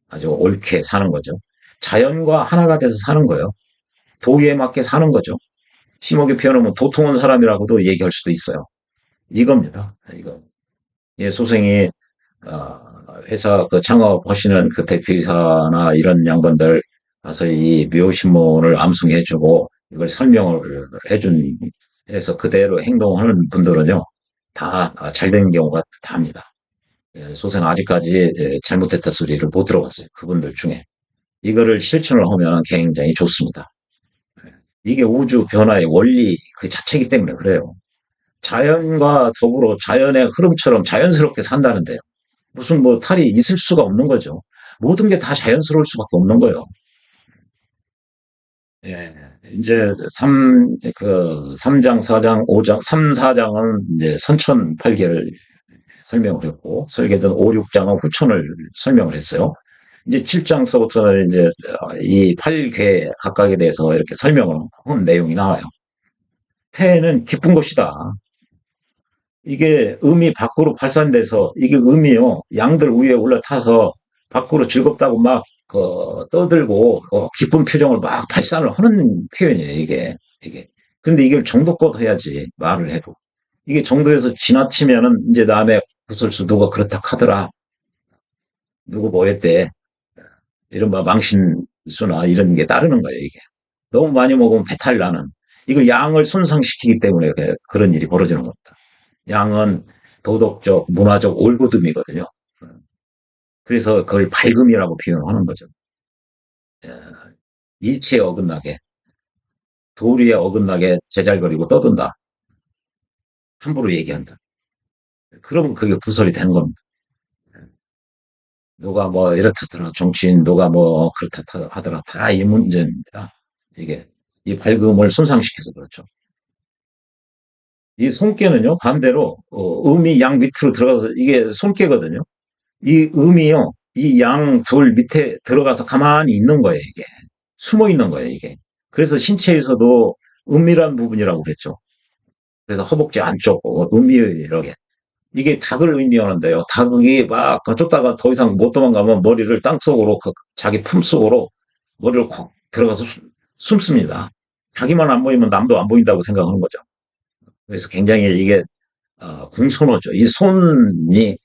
아주 옳게 사는 거죠. 자연과 하나가 돼서 사는 거예요. 도의에 맞게 사는 거죠. 심하게 표현하면 도통한 사람이라고도 얘기할 수도 있어요. 이겁니다. 이거. 예, 소생이 회사 그 창업하시는 그 대표이사나 이런 양반들 가서 이 묘신문을 암송해주고 이걸 설명을 해준 해서 그대로 행동하는 분들은요 다 잘 되는 경우가 다입니다. 예, 소생 아직까지 잘못했다 소리를 못 들어봤어요. 그분들 중에 이거를 실천을 하면 굉장히 좋습니다. 이게 우주 변화의 원리 그 자체이기 때문에 그래요. 자연과 더불어 자연의 흐름처럼 자연스럽게 산다는데요. 무슨 뭐 탈이 있을 수가 없는 거죠. 모든 게 다 자연스러울 수밖에 없는 거예요. 예. 이제 삼장 4장, 5장, 3, 4장은 이제 선천팔계를 설명을 했고, 설계전 5, 6장은 후천을 설명을 했어요. 이제 7장서부터는 이제 이 8궤 각각에 대해서 이렇게 설명을 한 내용이 나와요. 태는 기쁜 것이다. 이게 음이 밖으로 발산돼서 이게 음이요. 양들 위에 올라타서 밖으로 즐겁다고 막 떠들고 기쁜 표정을 막 발산을 하는 표현이에요. 이게. 그런데 이걸 정도껏 해야지 말을 해도 이게 정도에서 지나치면은 이제 남의 구설수 누가 그렇다 하더라. 누구 뭐 했대. 이른바 망신수나 이런 게 따르는 거예요. 이게. 너무 많이 먹으면 배탈 나는. 이걸 양을 손상시키기 때문에 그런 일이 벌어지는 겁니다. 양은 도덕적, 문화적 올고듬이거든요. 그래서 그걸 밝음이라고 표현하는 거죠. 이치에 어긋나게, 도리에 어긋나게 제잘거리고 떠든다. 함부로 얘기한다. 그러면 그게 구설이 되는 겁니다. 누가 뭐 이렇다더라, 정치인, 누가 뭐 그렇다 하더라. 다 이 문제입니다. 이게. 이 밝음을 손상시켜서 그렇죠. 이 손깨는요, 반대로, 음이 양 밑으로 들어가서 이게 손깨거든요. 이 음이요, 이 양 둘 밑에 들어가서 가만히 있는 거예요, 이게. 숨어 있는 거예요, 이게. 그래서 신체에서도 음이란 부분이라고 그랬죠. 그래서 허벅지 안쪽, 음이라게. 이게 닭을 의미하는데요. 닭이 막 쫓다가 더 이상 못 도망가면 머리를 땅속으로, 자기 품속으로 머리를 콕 들어가서 숨습니다. 자기만 안 보이면 남도 안 보인다고 생각하는 거죠. 그래서 굉장히 이게, 공손하죠. 이 손이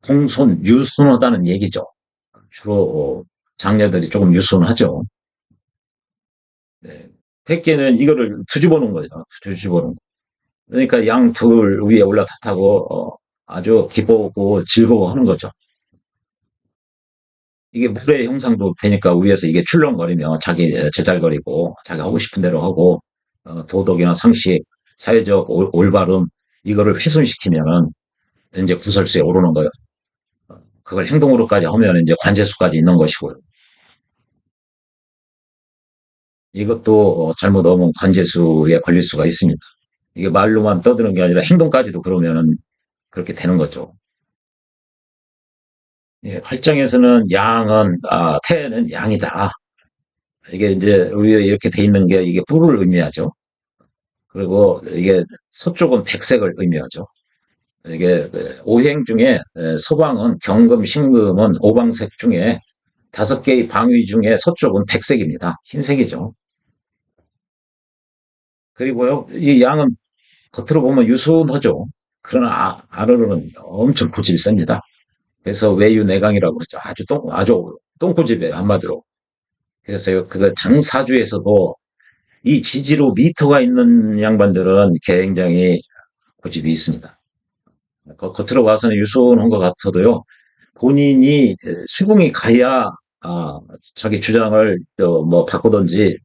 공손, 유순하다는 얘기죠. 주로 장녀들이 조금 유순하죠. 네. 택기는 이거를 뒤집어 놓은 거죠. 뒤집어 놓은 거. 그러니까 양 둘 위에 올라타고 아주 기쁘고 즐거워하는 거죠. 이게 물의 형상도 되니까 위에서 이게 출렁거리며 자기 제잘거리고 자기 하고 싶은 대로 하고 도덕이나 상식, 사회적 올바름 이거를 훼손시키면은 이제 구설수에 오르는 거예요. 그걸 행동으로까지 하면 이제 관제수까지 있는 것이고요. 이것도 잘못 하면 관제수에 걸릴 수가 있습니다. 이게 말로만 떠드는 게 아니라 행동까지도 그러면은 그렇게 되는 거죠. 예, 팔정에서는 양은 태는 양이다. 이게 이제 위에 이렇게 돼 있는 게 이게 뿔을 의미하죠. 그리고 이게 서쪽은 백색을 의미하죠. 이게 오행 중에 서방은 경금, 신금은 오방색 중에 5개의 방위 중에 서쪽은 백색입니다. 흰색이죠. 그리고요, 이 양은 겉으로 보면 유순하죠. 그러나 안으로는 엄청 고집이 셉니다. 그래서 외유내강이라고 그러죠. 아주 똥고집이에요, 한마디로. 그래서 그 당사주에서도 이 지지로 미터가 있는 양반들은 굉장히 고집이 있습니다. 겉으로 봐서는 유순한 것 같아도요, 본인이 수긍이 가야, 자기 주장을, 뭐, 바꾸든지,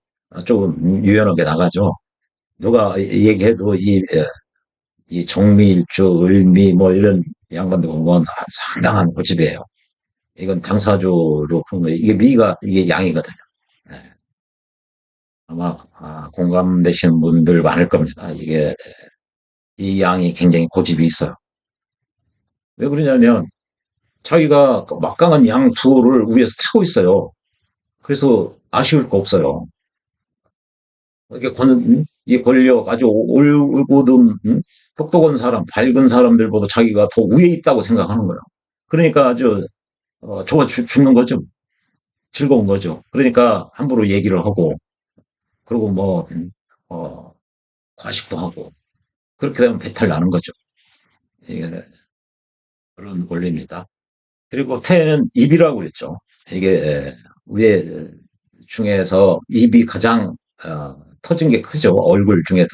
조금 유연하게 나가죠. 누가 얘기해도 이 정미일주, 을미, 뭐, 이런 양반들 보면 상당한 고집이에요. 이건 당사주로 보면 이게 미가, 이게 양이거든요. 네. 아마 공감되시는 분들 많을 겁니다. 이게 이 양이 굉장히 고집이 있어요. 왜 그러냐면 자기가 그 막강한 양 둘을 위에서 타고 있어요. 그래서 아쉬울 거 없어요. 이게 이 권력 아주 올고든 똑똑한 사람, 밝은 사람들보다 자기가 더 위에 있다고 생각하는 거예요. 그러니까 아주 좋아 죽는 거죠. 즐거운 거죠. 그러니까 함부로 얘기를 하고 그리고 뭐 어, 과식도 하고 그렇게 되면 배탈 나는 거죠. 이게 그런 원리입니다. 그리고 태는 입이라고 그랬죠. 이게 우리 중에서 입이 가장 터진 게 크죠. 얼굴 중에도.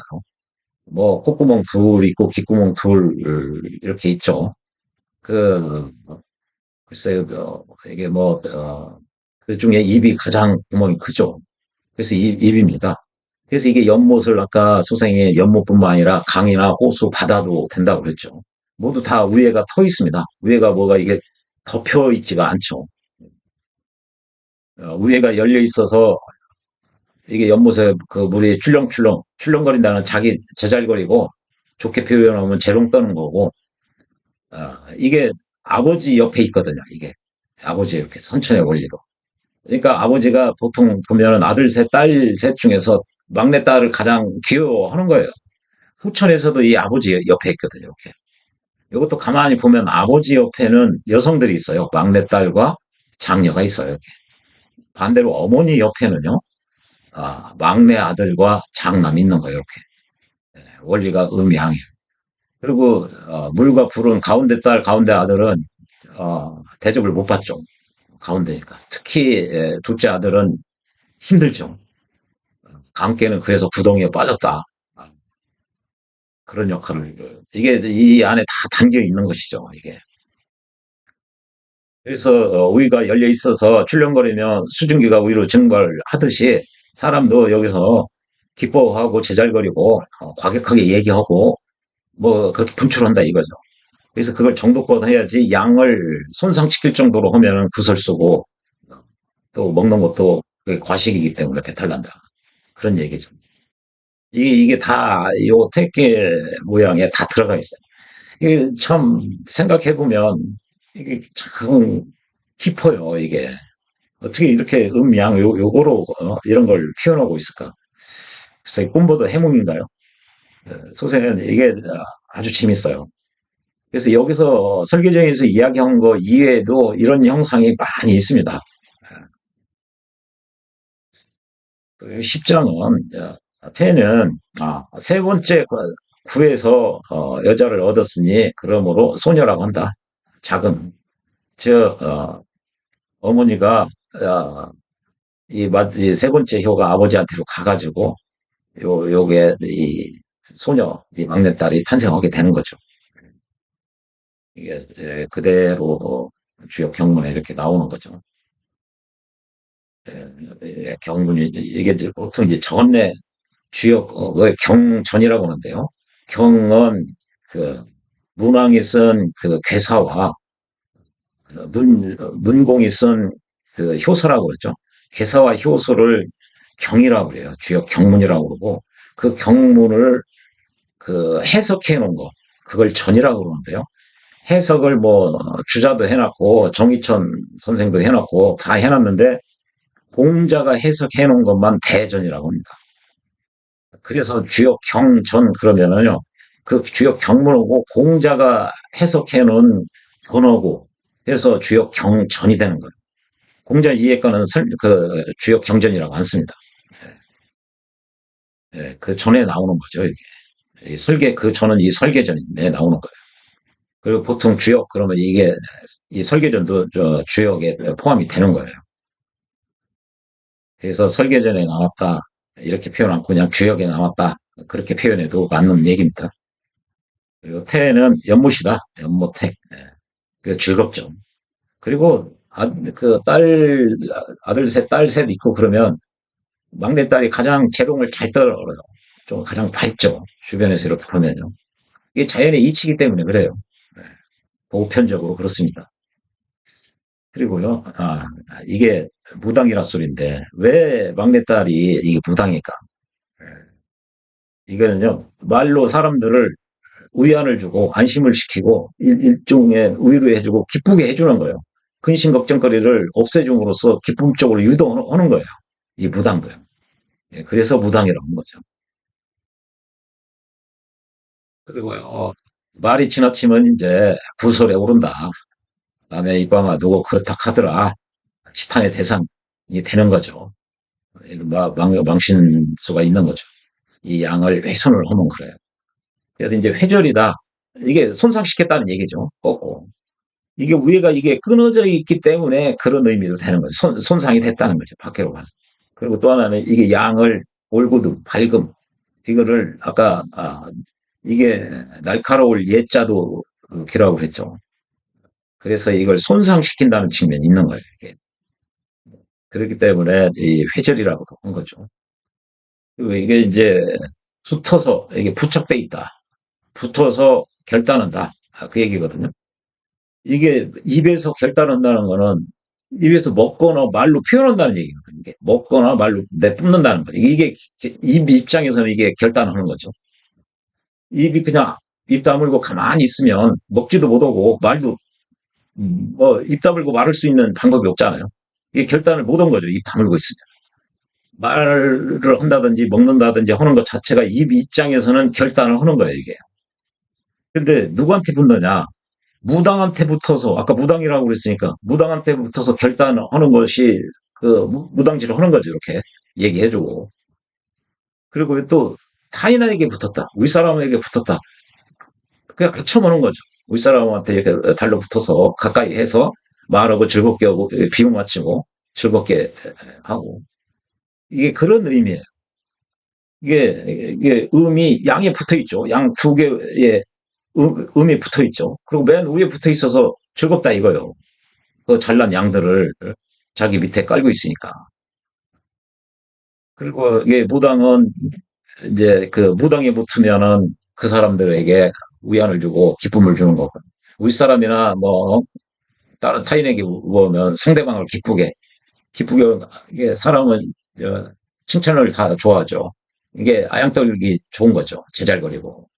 뭐 콧구멍 둘 있고 귓구멍 둘 이렇게 있죠. 그 글쎄요, 이게 뭐 그 중에 입이 가장 구멍이 크죠. 그래서 입입니다. 그래서 이게 연못을 아까 선생이 연못뿐만 아니라 강이나 호수, 바다도 된다고 그랬죠. 모두 다 위에가 터 있습니다. 위에가 뭐가 이게 덮여 있지가 않죠. 위에가 열려 있어서 이게 연못에 그 물이 출렁출렁 출렁거린다는 자기 제잘거리고 좋게 표현하면 재롱 떠는 거고 이게 아버지 옆에 있거든요. 이게 아버지 이렇게 선천의 원리로. 그러니까 아버지가 보통 보면은 아들 셋, 딸 셋 중에서 막내 딸을 가장 귀여워하는 거예요. 후천에서도 이 아버지 옆에 있거든요. 이렇게. 이것도 가만히 보면 아버지 옆에는 여성들이 있어요. 막내 딸과 장녀가 있어요. 이렇게. 반대로 어머니 옆에는요. 막내 아들과 장남이 있는 거예요. 이렇게. 원리가 음양이에요. 그리고 물과 불은 가운데 딸, 가운데 아들은 대접을 못 받죠. 가운데니까. 특히 둘째 아들은 힘들죠. 강께는 그래서 구덩이에 빠졌다. 그런 역할을 이게 이 안에 다 담겨 있는 것이죠. 이게. 그래서 우위가 열려 있어서 출렁거리면 수증기가 위로 증발하듯이 사람도 여기서 기뻐하고 제잘거리고 과격하게 얘기하고 뭐 그렇게 분출한다 이거죠. 그래서 그걸 정도껏 해야지 양을 손상시킬 정도로 하면은 구설수고 또 먹는 것도 과식이기 때문에 배탈 난다. 그런 얘기죠. 이게 다 요 택배 모양에 다 들어가 있어요. 이게 참 생각해보면 이게 참 깊어요, 이게. 어떻게 이렇게 음양 요거로 이런 걸 표현하고 있을까? 그래서 꿈보다 해몽인가요? 소생은 이게 아주 재밌어요. 그래서 여기서 설계정에서 이야기한 거 이외에도 이런 형상이 많이 있습니다. 또 10장은 태는 세 번째 구에서 여자를 얻었으니 그러므로 소녀라고 한다. 작은 저 어머니가 이세 번째 효가 아버지한테로 가가지고 요게 이 소녀 이 막내딸이 탄생하게 되는 거죠. 이게 그대로 주역 경문에 이렇게 나오는 거죠. 경문이 이게 보통 이제 전에 주역 경전이라고 하는데요. 경은 그 문왕이 쓴 그 괴사와 문공이 쓴 그 효서라고 그러죠. 괴사와 효서를 경이라고 그래요. 주역 경문이라고 그러고 그 경문을 그 해석해 놓은 거 그걸 전이라고 그러는데요. 해석을 뭐 주자도 해놨고 정희천 선생도 해놨고 다 해놨는데 공자가 해석해 놓은 것만 대전이라고 합니다. 그래서 주역 경전 그러면은요. 그 주역 경문하고 공자가 해석해 놓은 전어고 해서 주역 경전이 되는 거예요. 공자 이해가는 그 주역 경전이라고 안 씁니다. 그 전에 나오는 거죠. 이게. 설계 그 전은 이 설계전에 나오는 거예요. 그리고 보통 주역 그러면 이게 이 설계전도 저 주역에 포함이 되는 거예요. 그래서 설계전에 나왔다 이렇게 표현 않고 그냥 주역에 나왔다 그렇게 표현해도 맞는 얘기입니다. 그리고 태는 연못이다. 연못택. 그래서 즐겁죠. 그리고 그 아들 셋, 딸 셋 있고 그러면 막내딸이 가장 재롱을 잘 떨어요. 좀 가장 밝죠. 주변에서 이렇게 보면요. 이게 자연의 이치이기 때문에 그래요. 보편적으로 그렇습니다. 그리고요, 이게 무당이라 소리인데, 왜 막내딸이 이게 무당일까? 이거는요, 말로 사람들을 위안을 주고 안심을 시키고 일종의 위로해주고 기쁘게 해주는 거예요. 근심 걱정거리를 없애줌으로써 기쁨 쪽으로 유도하는 거예요. 이 무당도요. 예, 그래서 무당이라고 하는 거죠. 그리고요, 말이 지나치면 이제 구설에 오른다. 그다음에 이봐마 누구 그렇다 하더라. 치탄의 대상이 되는 거죠. 망신수가 있는 거죠. 이 양을 훼손을 하면 그래요. 그래서 이제 회절이다. 이게 손상시켰다는 얘기죠. 꺾고. 이게 위에가 이게 끊어져 있기 때문에 그런 의미도 되는 거죠. 손상이 됐다는 거죠. 밖으로 가서. 그리고 또 하나는 이게 양을 올고도 밝음. 이거를 아까 이게 날카로울 예자도 기라고 그랬죠. 그래서 이걸 손상시킨다는 측면이 있는 거예요. 이게. 그렇기 때문에 이 회절이라고도 한 거죠. 그리고 이게 이제 붙어서 이게 부착돼 있다. 붙어서 결단한다. 그 얘기거든요. 이게 입에서 결단한다는 거는 입에서 먹거나 말로 표현한다는 얘기거든요. 이게 먹거나 말로 내뿜는다는 거죠. 이게 입 입장에서는 이게 결단하는 거죠. 입이 그냥 입 다물고 가만히 있으면 먹지도 못하고 말도 뭐 입 다물고 말할 수 있는 방법이 없잖아요. 이게 결단을 못 한 거죠. 입 다물고 있으면. 말을 한다든지 먹는다든지 하는 것 자체가 입 입장에서는 결단을 하는 거예요, 이게. 근데 누구한테 붙느냐? 무당한테 붙어서, 아까 무당이라고 그랬으니까, 무당한테 붙어서 결단하는 것이 그 무당질을 하는 거죠, 이렇게 얘기해주고. 그리고 또 타인에게 붙었다. 윗사람에게 붙었다. 그냥 쳐보는 거죠. 윗사람한테 이렇게 달려붙어서 가까이 해서 말하고 즐겁게 하고, 비유 맞추고 즐겁게 하고. 이게 그런 의미예요. 이게 음이 양에 붙어 있죠. 양 두 개의 음이 붙어 있죠. 그리고 맨 위에 붙어 있어서 즐겁다 이거요. 그 잘난 양들을 자기 밑에 깔고 있으니까. 그리고 이게 무당은 이제 그 무당에 붙으면은 그 사람들에게 위안을 주고 기쁨을 주는 거고. 윗사람이나 뭐 다른 타인에게 보면 상대방을 기쁘게 이게 사람은 칭찬을 다 좋아하죠. 이게 아양떨기 좋은 거죠. 제잘거리고.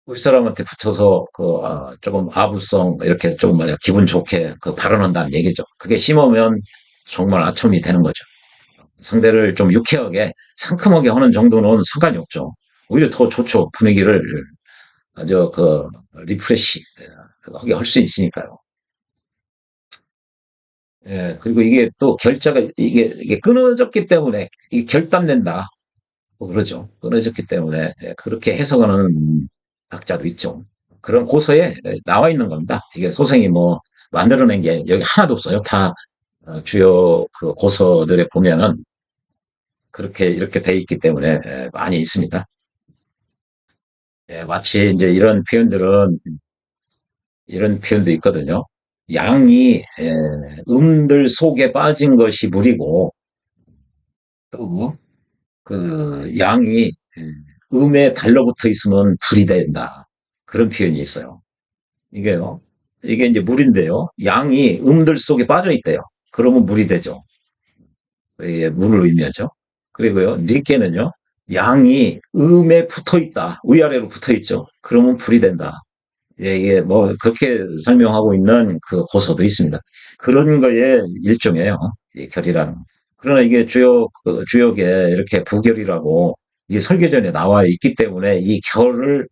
우리 사람한테 붙어서 조금 아부성 이렇게 좀 뭐냐 기분 좋게 발언한다는 얘기죠. 그게 심하면 정말 아첨이 되는 거죠. 상대를 좀 유쾌하게 상큼하게 하는 정도는 상관이 없죠. 오히려 더 좋죠. 분위기를 아주 리프레시 하게 할 수 있으니까요. 예, 그리고 이게 또 결자가 이게 끊어졌기 때문에 이게 결단된다. 뭐 그러죠. 끊어졌기 때문에 그렇게 해석하는 학자도 있죠. 그런 고서에 나와 있는 겁니다. 이게 소생이 뭐 만들어낸 게 여기 하나도 없어요. 다 주요 그 고서들에 보면은 그렇게 이렇게 돼 있기 때문에 많이 있습니다. 마치 이제 이런 표현도 있거든요. 양이 음들 속에 빠진 것이 물이고 또 그 양이 음에 달라붙어 있으면 불이 된다. 그런 표현이 있어요. 이게요. 이게 이제 물인데요. 양이 음들 속에 빠져 있대요. 그러면 물이 되죠. 이게 물을 의미하죠. 그리고요. 니케는요. 양이 음에 붙어 있다. 위아래로 붙어 있죠. 그러면 불이 된다. 예, 이게 뭐 그렇게 설명하고 있는 그 고서도 있습니다. 그런 거에 일종이에요. 이 결이라는. 그러나 이게 주역에 이렇게 부결이라고 이 설계전에 나와 있기 때문에 이 결을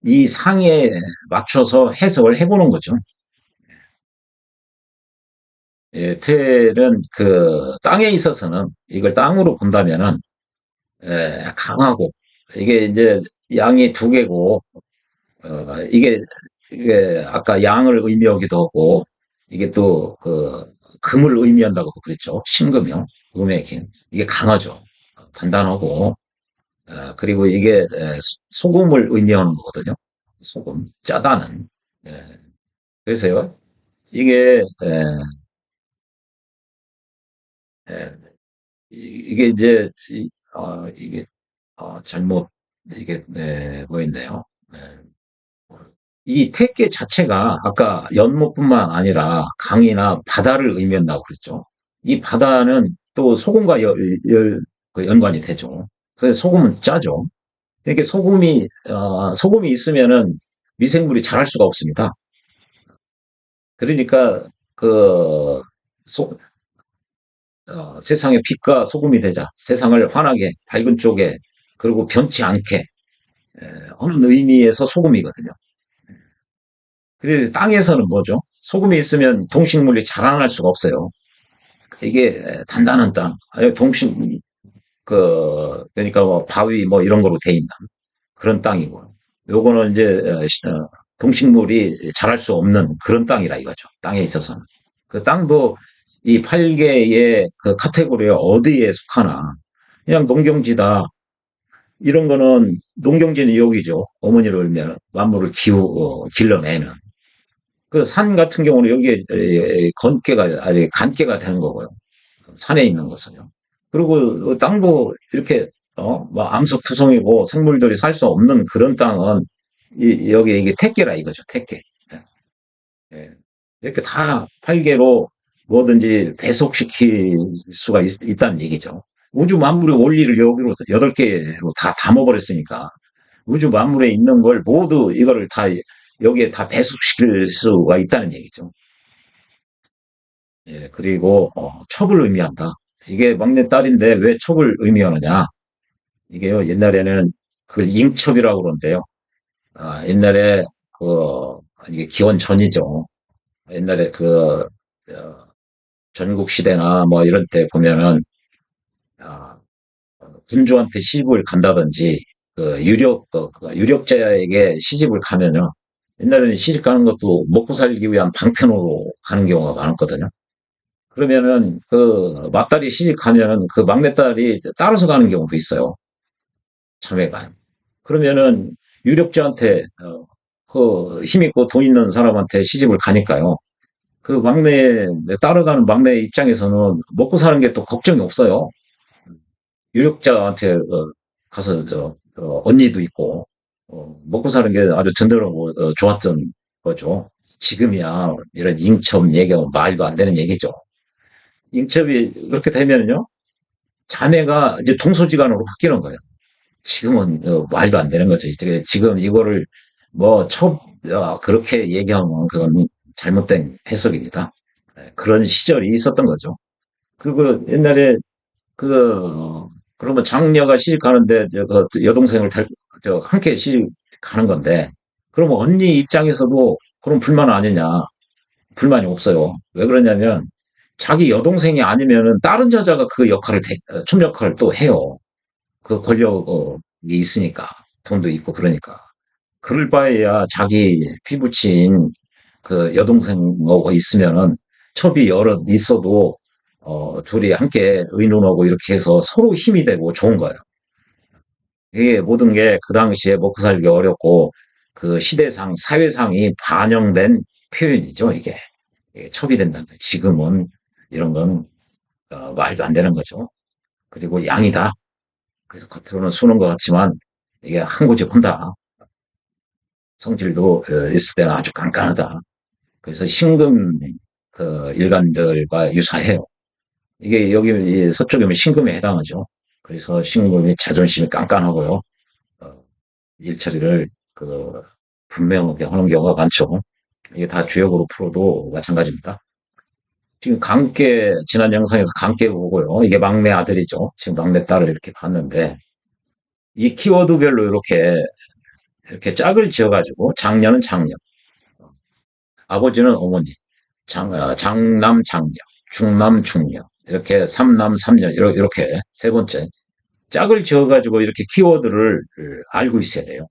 이 상에 맞춰서 해석을 해보는 거죠. 예, 틀은 그 땅에 있어서는 이걸 땅으로 본다면은 강하고 이게 이제 양이 두 개고 이게 아까 양을 의미하기도 하고 이게 또 금을 의미한다고도 그랬죠. 신금이요. 음의 긴. 이게 강하죠. 단단하고 그리고 이게 소금을 의미하는 거거든요. 소금 짜다는. 예. 그래서요. 이게 에, 이게 이제 이게 잘못 이게 뭐 있네요. 네. 이 택계 자체가 아까 연못뿐만 아니라 강이나 바다를 의미한다고 그랬죠. 이 바다는 또 소금과 그 연관이 되죠. 그래서 소금은 짜죠. 이렇게 소금이 있으면은 미생물이 자랄 수가 없습니다. 그러니까 그 소, 세상의 빛과 소금이 되자 세상을 환하게 밝은 쪽에 그리고 변치 않게 하는 의미에서 소금이거든요. 그래서 땅에서는 뭐죠? 소금이 있으면 동식물이 자라날 수가 없어요. 이게 단단한 땅, 그러니까 뭐 바위 뭐 이런 거로 돼 있는 그런 땅이고, 요거는 이제 동식물이 자랄 수 없는 그런 땅이라 이거죠. 땅에 있어서는. 그 땅도 이 8개의 그 카테고리에 어디에 속하나, 그냥 농경지다. 이런 거는 농경지는 여기죠. 어머니를 울면 만물을 길러내는. 그 산 같은 경우는 여기에 건계가 아니 간계가 되는 거고요. 산에 있는 것은요. 그리고 땅도 이렇게 뭐 암석투성이고 생물들이 살 수 없는 그런 땅은 여기 이게 택계라 이거죠. 택계. 예. 예. 이렇게 다 8개로 뭐든지 배속시킬 수가 있다는 얘기죠. 우주 만물의 원리를 여기로 8개로 다 담아버렸으니까 우주 만물에 있는 걸 모두 이거를 다 여기에 다 배속시킬 수가 있다는 얘기죠. 예, 그리고 첩을 의미한다. 이게 막내딸인데 왜 첩을 의미하느냐? 이게요, 옛날에는 그걸 잉첩이라고 그러는데요. 옛날에 이게 기원 전이죠. 옛날에 어, 전국 시대나 뭐 이런 때 보면은 아, 군주한테 시집을 간다든지 유력자에게 시집을 가면요. 옛날에는 시집 가는 것도 먹고 살기 위한 방편으로 가는 경우가 많았거든요. 그러면은 그 맏딸이 시집 가면은 그 막내딸이 따라서 가는 경우도 있어요. 자매가. 그러면은 유력자한테 그 힘 있고 돈 있는 사람한테 시집을 가니까요. 그 따라가는 막내 입장에서는 먹고 사는 게 또 걱정이 없어요. 유력자한테 가서 언니도 있고 먹고 사는 게 아주 든든하고 좋았던 거죠. 지금이야 이런 잉첩 얘기하면 말도 안 되는 얘기죠. 잉첩이 그렇게 되면요 자매가 이제 동서지간으로 바뀌는 거예요. 지금은 말도 안 되는 거죠. 지금 이거를 뭐 그렇게 얘기하면 그건 잘못된 해석입니다. 그런 시절이 있었던 거죠. 그리고 옛날에 그 그러면 장녀가 시집 가는데 그 여동생을 함께 시집 가는 건데 그러면 언니 입장에서도 그럼 불만 아니냐? 불만이 없어요. 왜 그러냐면 자기 여동생이 아니면은 다른 여자가 그 촌 역할을 또 해요. 그 권력이 있으니까 돈도 있고 그러니까 그럴 바에야 자기 피부친 그 여동생하고 있으면은 첩이 여럿 있어도 둘이 함께 의논하고 이렇게 해서 서로 힘이 되고 좋은 거예요. 이게 모든 게 그 당시에 먹고 살기 어렵고 그 시대상 사회상이 반영된 표현이죠. 이게 첩이 된다는 거예요. 지금은 이런 건 말도 안 되는 거죠. 그리고 양이다. 그래서 겉으로는 수는 것 같지만 이게 한 고집 한다. 성질도 있을 때는 아주 깐깐하다. 그래서 신금 그 일간들과 유사해요. 이게 여기 서쪽이면 신금에 해당하죠. 그래서 신금이 자존심이 깐깐하고요. 어, 일처리를 분명하게 하는 경우가 많죠. 이게 다 주역으로 풀어도 마찬가지입니다. 지금 지난 영상에서 강계 보고요. 이게 막내 아들이죠. 지금 막내 딸을 이렇게 봤는데, 이 키워드별로 이렇게 짝을 지어가지고, 장녀는 장녀, 아버지는 어머니, 장남 장녀, 중남 중녀, 이렇게 삼남 삼녀, 이렇게 세 번째. 짝을 지어가지고 이렇게 키워드를 알고 있어야 돼요.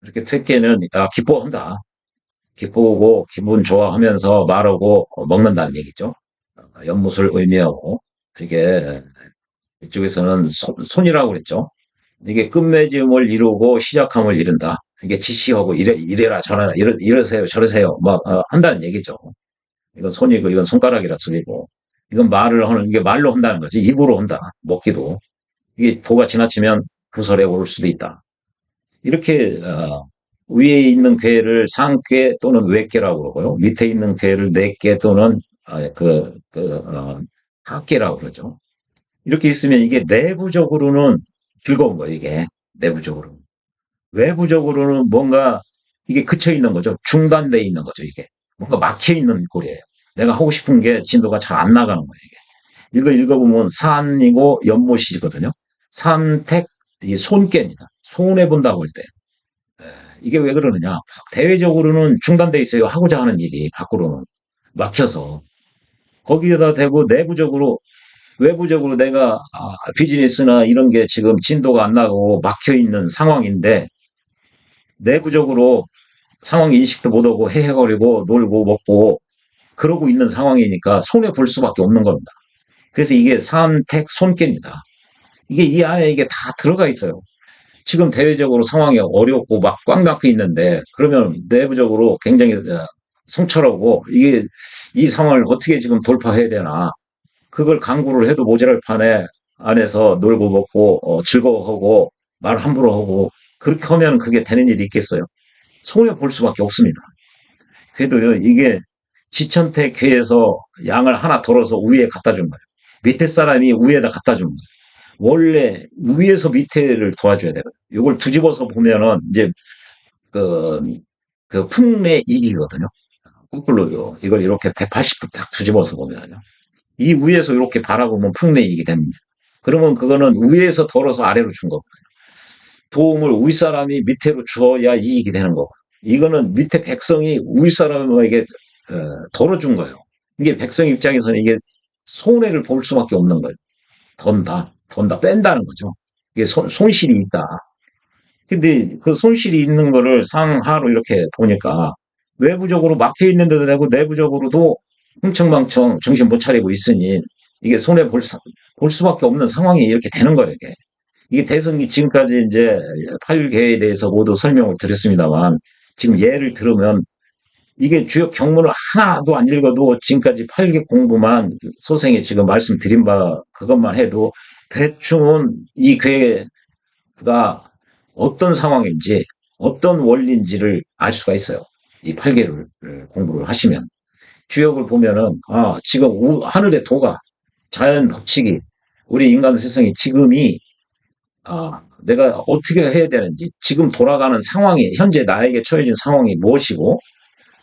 이렇게 특기는, 기뻐한다. 기쁘고 기분 좋아하면서 말하고 먹는다는 얘기죠. 연못을 의미하고, 이게 이쪽에서는 손이라고 그랬죠. 이게 끝맺음을 이루고 시작함을 이룬다. 이게 지시하고 이래라 저래라 이러세요 저러세요 막 한다는 얘기죠. 이건 손이고 이건 손가락이라 소리고 이건 이게 말로 한다는 거죠. 입으로 한다. 먹기도. 이게 도가 지나치면 부설에 오를 수도 있다. 이렇게 위에 있는 괴를 상괴 또는 외괴라고 그러고요. 밑에 있는 괴를 내괴 또는 하괴라고 그러죠. 이렇게 있으면 이게 내부적으로는 즐거운 거예요, 이게. 내부적으로. 외부적으로는 뭔가 이게 그쳐 있는 거죠. 중단돼 있는 거죠, 이게. 뭔가 막혀 있는 꼴이에요. 내가 하고 싶은 게 진도가 잘 안 나가는 거예요, 이게. 이거 읽어보면 산이고 연못이거든요. 산택, 이 손괴입니다. 손해본다고 할 때. 이게 왜 그러느냐. 대외적으로는 중단돼 있어요. 하고자 하는 일이 밖으로는. 막혀서. 거기에다 대고 내부적으로 외부적으로 내가 비즈니스나 이런 게 지금 진도가 안 나고 막혀 있는 상황인데 내부적으로 상황 인식도 못하고 헤헤거리고 놀고 먹고 그러고 있는 상황이니까 손해 볼 수밖에 없는 겁니다. 그래서 이게 산택 손괴입니다. 이게 이 안에 이게 다 들어가 있어요. 지금 대외적으로 상황이 어렵고 막 꽉 막혀 있는데 그러면 내부적으로 굉장히 성찰하고 이게 이 상황을 어떻게 지금 돌파해야 되나 그걸 강구를 해도 모자랄 판에 안에서 놀고 먹고 즐거워하고 말 함부로 하고 그렇게 하면 그게 되는 일이 있겠어요? 손해 볼 수밖에 없습니다. 그래도요 이게 지천태 궤에서 양을 하나 덜어서 위에 갖다 준 거예요. 밑에 사람이 위에다 갖다 준 거예요. 원래 위에서 밑에를 도와줘야 돼요. 이걸 뒤집어서 보면은 이제 그, 그 풍래 이기거든요. 거꾸로요. 이걸 이렇게 180도 딱 뒤집어서 보면요. 이 위에서 이렇게 바라보면 풍래 이익이 됩니다. 그러면 그거는 위에서 덜어서 아래로 준 거거든요. 도움을 윗사람이 밑으로 줘야 이익이 되는 거고. 이거는 밑에 백성이 윗사람에게 덜어준 거예요. 이게 백성 입장에서는 이게 손해를 볼 수밖에 없는 거예요. 던다, 뺀다는 거죠. 이게 손실이 있다. 근데 그 손실이 있는 거를 상하로 이렇게 보니까 외부적으로 막혀 있는 데도 되고 내부적으로도 흥청망청 정신 못 차리고 있으니 이게 손해 볼 수밖에 없는 상황이 이렇게 되는 거예요, 이게. 이게 대승이 지금까지 이제 8개에 대해서 모두 설명을 드렸습니다만 지금 예를 들으면 이게 주요 경문을 하나도 안 읽어도 지금까지 8개 공부만 소생이 지금 말씀드린 바 그것만 해도 대충은 이 괴가 어떤 상황인지 어떤 원리인지를 알 수가 있어요. 이 8개를 공부를 하시면. 주역을 보면은 지금 하늘의 도가 자연 법칙이 우리 인간 세상이 지금이 내가 어떻게 해야 되는지 지금 돌아가는 상황이 현재 나에게 처해진 상황이 무엇이고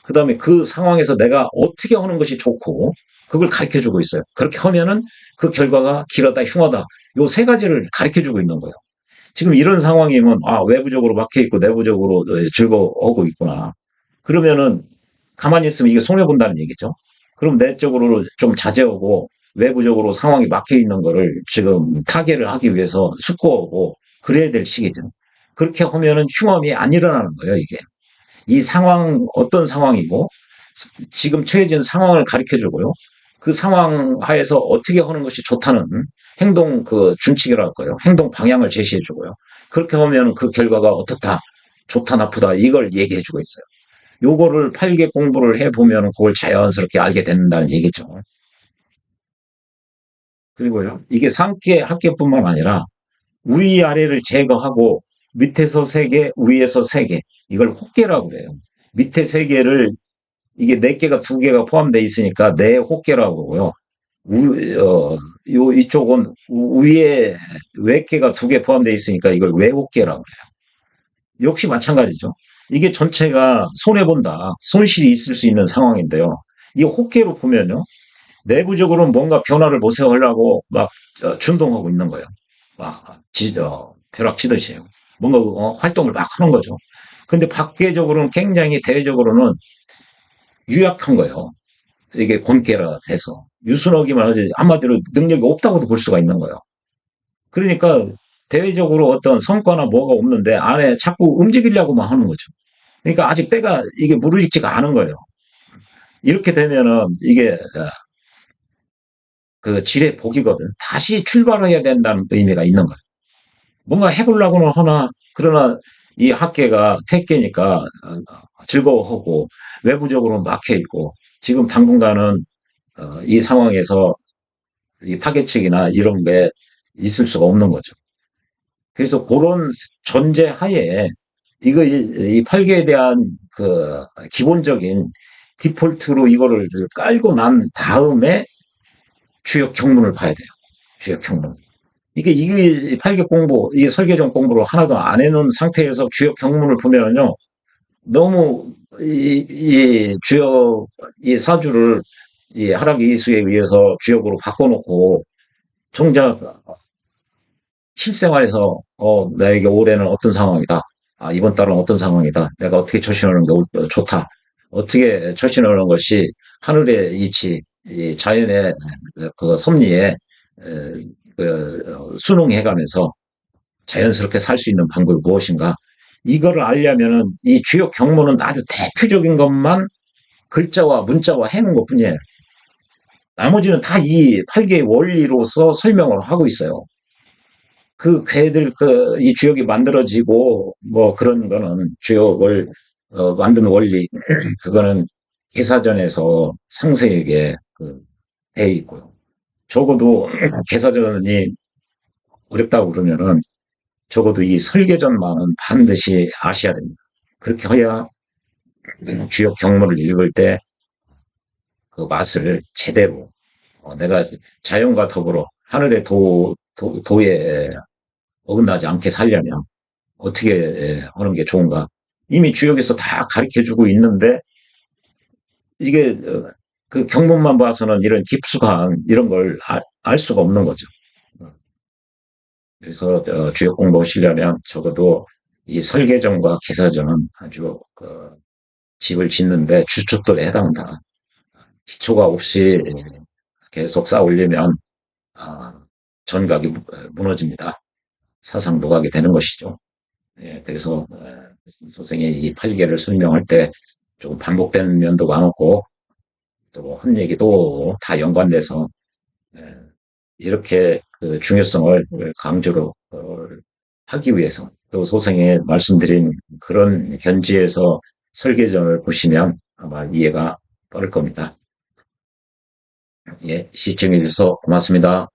그다음에 그 상황에서 내가 어떻게 하는 것이 좋고 그걸 가르쳐 주고 있어요. 그렇게 하면은 그 결과가 길하다 흉하다 요 세 가지를 가르쳐 주고 있는 거예요. 지금 이런 상황이면 외부적으로 막혀 있고 내부적으로 즐거워하고 있구나. 그러면은 가만히 있으면 이게 손해 본다는 얘기죠. 그럼 내적으로 좀 자제하고 외부적으로 상황이 막혀 있는 거를 지금 타개를 하기 위해서 숙고하고 그래야 될 시기죠. 그렇게 하면은 흉험이 안 일어나는 거예요, 이게. 이 상황 어떤 상황이고 지금 처해진 상황을 가르쳐 주고요. 그 상황 하에서 어떻게 하는 것이 좋다는 행동 그 준칙이라고 할까요? 행동 방향을 제시해 주고요. 그렇게 하면 그 결과가 어떻다, 좋다, 나쁘다 이걸 얘기해 주고 있어요. 요거를 8개 공부를 해 보면 그걸 자연스럽게 알게 된다는 얘기죠. 그리고요. 이게 상계 학계뿐만 아니라 위아래를 제거하고 밑에서 세 개, 위에서 세 개. 이걸 혹계라고 그래요. 밑에 세 개를 이게 네 개가 두 개가 포함되어 있으니까 네 혹계라고 그러고요. 이쪽은 위에 외계가 두 개 포함되어 있으니까 이걸 외혹계라고 그래요. 역시 마찬가지죠. 이게 전체가 손해본다, 손실이 있을 수 있는 상황인데요. 이 혹계로 보면요. 내부적으로는 뭔가 변화를 모색하려고 막 준동하고 있는 거예요. 막 벼락치듯이요. 뭔가 활동을 막 하는 거죠. 근데 밖에적으로는 굉장히 대외적으로는 유약한 거예요. 이게 권계라 돼서 유순하기만 하지 한마디로 능력이 없다고도 볼 수가 있는 거예요. 그러니까 대외적으로 어떤 성과나 뭐가 없는데 안에 자꾸 움직이려고만 하는 거죠. 그러니까 아직 때가 이게 무르익지가 않은 거예요. 이렇게 되면은 이게 그 질의 복이거든. 다시 출발해야 된다는 의미가 있는 거예요. 뭔가 해보려고는 하나 그러나 이 학계가 택계니까 즐거워하고 외부적으로 막혀 있고 지금 당분간은 이 상황에서 이 타겟책이나 이런 게 있을 수가 없는 거죠. 그래서 그런 전제 하에 이 8개에 대한 그 기본적인 디폴트로 이거를 깔고 난 다음에 주역 경문을 봐야 돼요. 주역 경문. 이게 8개 공부, 이게 설계전 공부를 하나도 안 해놓은 상태에서 주역 경문을 보면은요, 너무 이 주역, 이 사주를 이 하락이 이수에 의해서 주역으로 바꿔놓고 정작 실생활에서 나에게 올해는 어떤 상황이다. 아, 이번 달은 어떤 상황이다. 내가 어떻게 처신하는 게 좋다. 어떻게 처신하는 것이 하늘의 이치, 이 자연의 그 섭리에 순응해가면서 자연스럽게 살 수 있는 방법이 무엇인가. 이거를 알려면은 이 주요 경문은 아주 대표적인 것만 글자와 문자와 해놓은 것 뿐이에요. 나머지는 다 이 8개의 원리로서 설명을 하고 있어요. 그 괴들 이 주역이 만들어지고 뭐 그런 거는 주역을 만든 원리 그거는 개사전에서 상세하게 돼 있고요. 적어도 개사전이 어렵다고 그러면은 적어도 이 설계전만은 반드시 아셔야 됩니다. 그렇게 해야 주역 경문을 읽을 때 그 맛을 제대로 내가 자연과 더불어 하늘의 도에 어긋나지 않게 살려면 어떻게 하는 게 좋은가. 이미 주역에서 다 가르쳐주고 있는데 이게 그 경문만 봐서는 이런 깊숙한 이런 걸 알 수가 없는 거죠. 그래서 주역 공부하시려면 적어도 이 설계전과 개사전은 아주 집을 짓는데 주춧돌에 해당한다. 기초가 없이 계속 쌓으려면 아, 전각이 무너집니다. 사상 노각이 되는 것이죠. 예, 그래서 선생이 이 8개를 설명할 때 조금 반복되는 면도 많았고 또 한 얘기도 다 연관돼서 예, 이렇게 그 중요성을 강조를 하기 위해서 또 소생이 말씀드린 그런 견지에서 설계전을 보시면 아마 이해가 빠를 겁니다. 예, 시청해 주셔서 고맙습니다.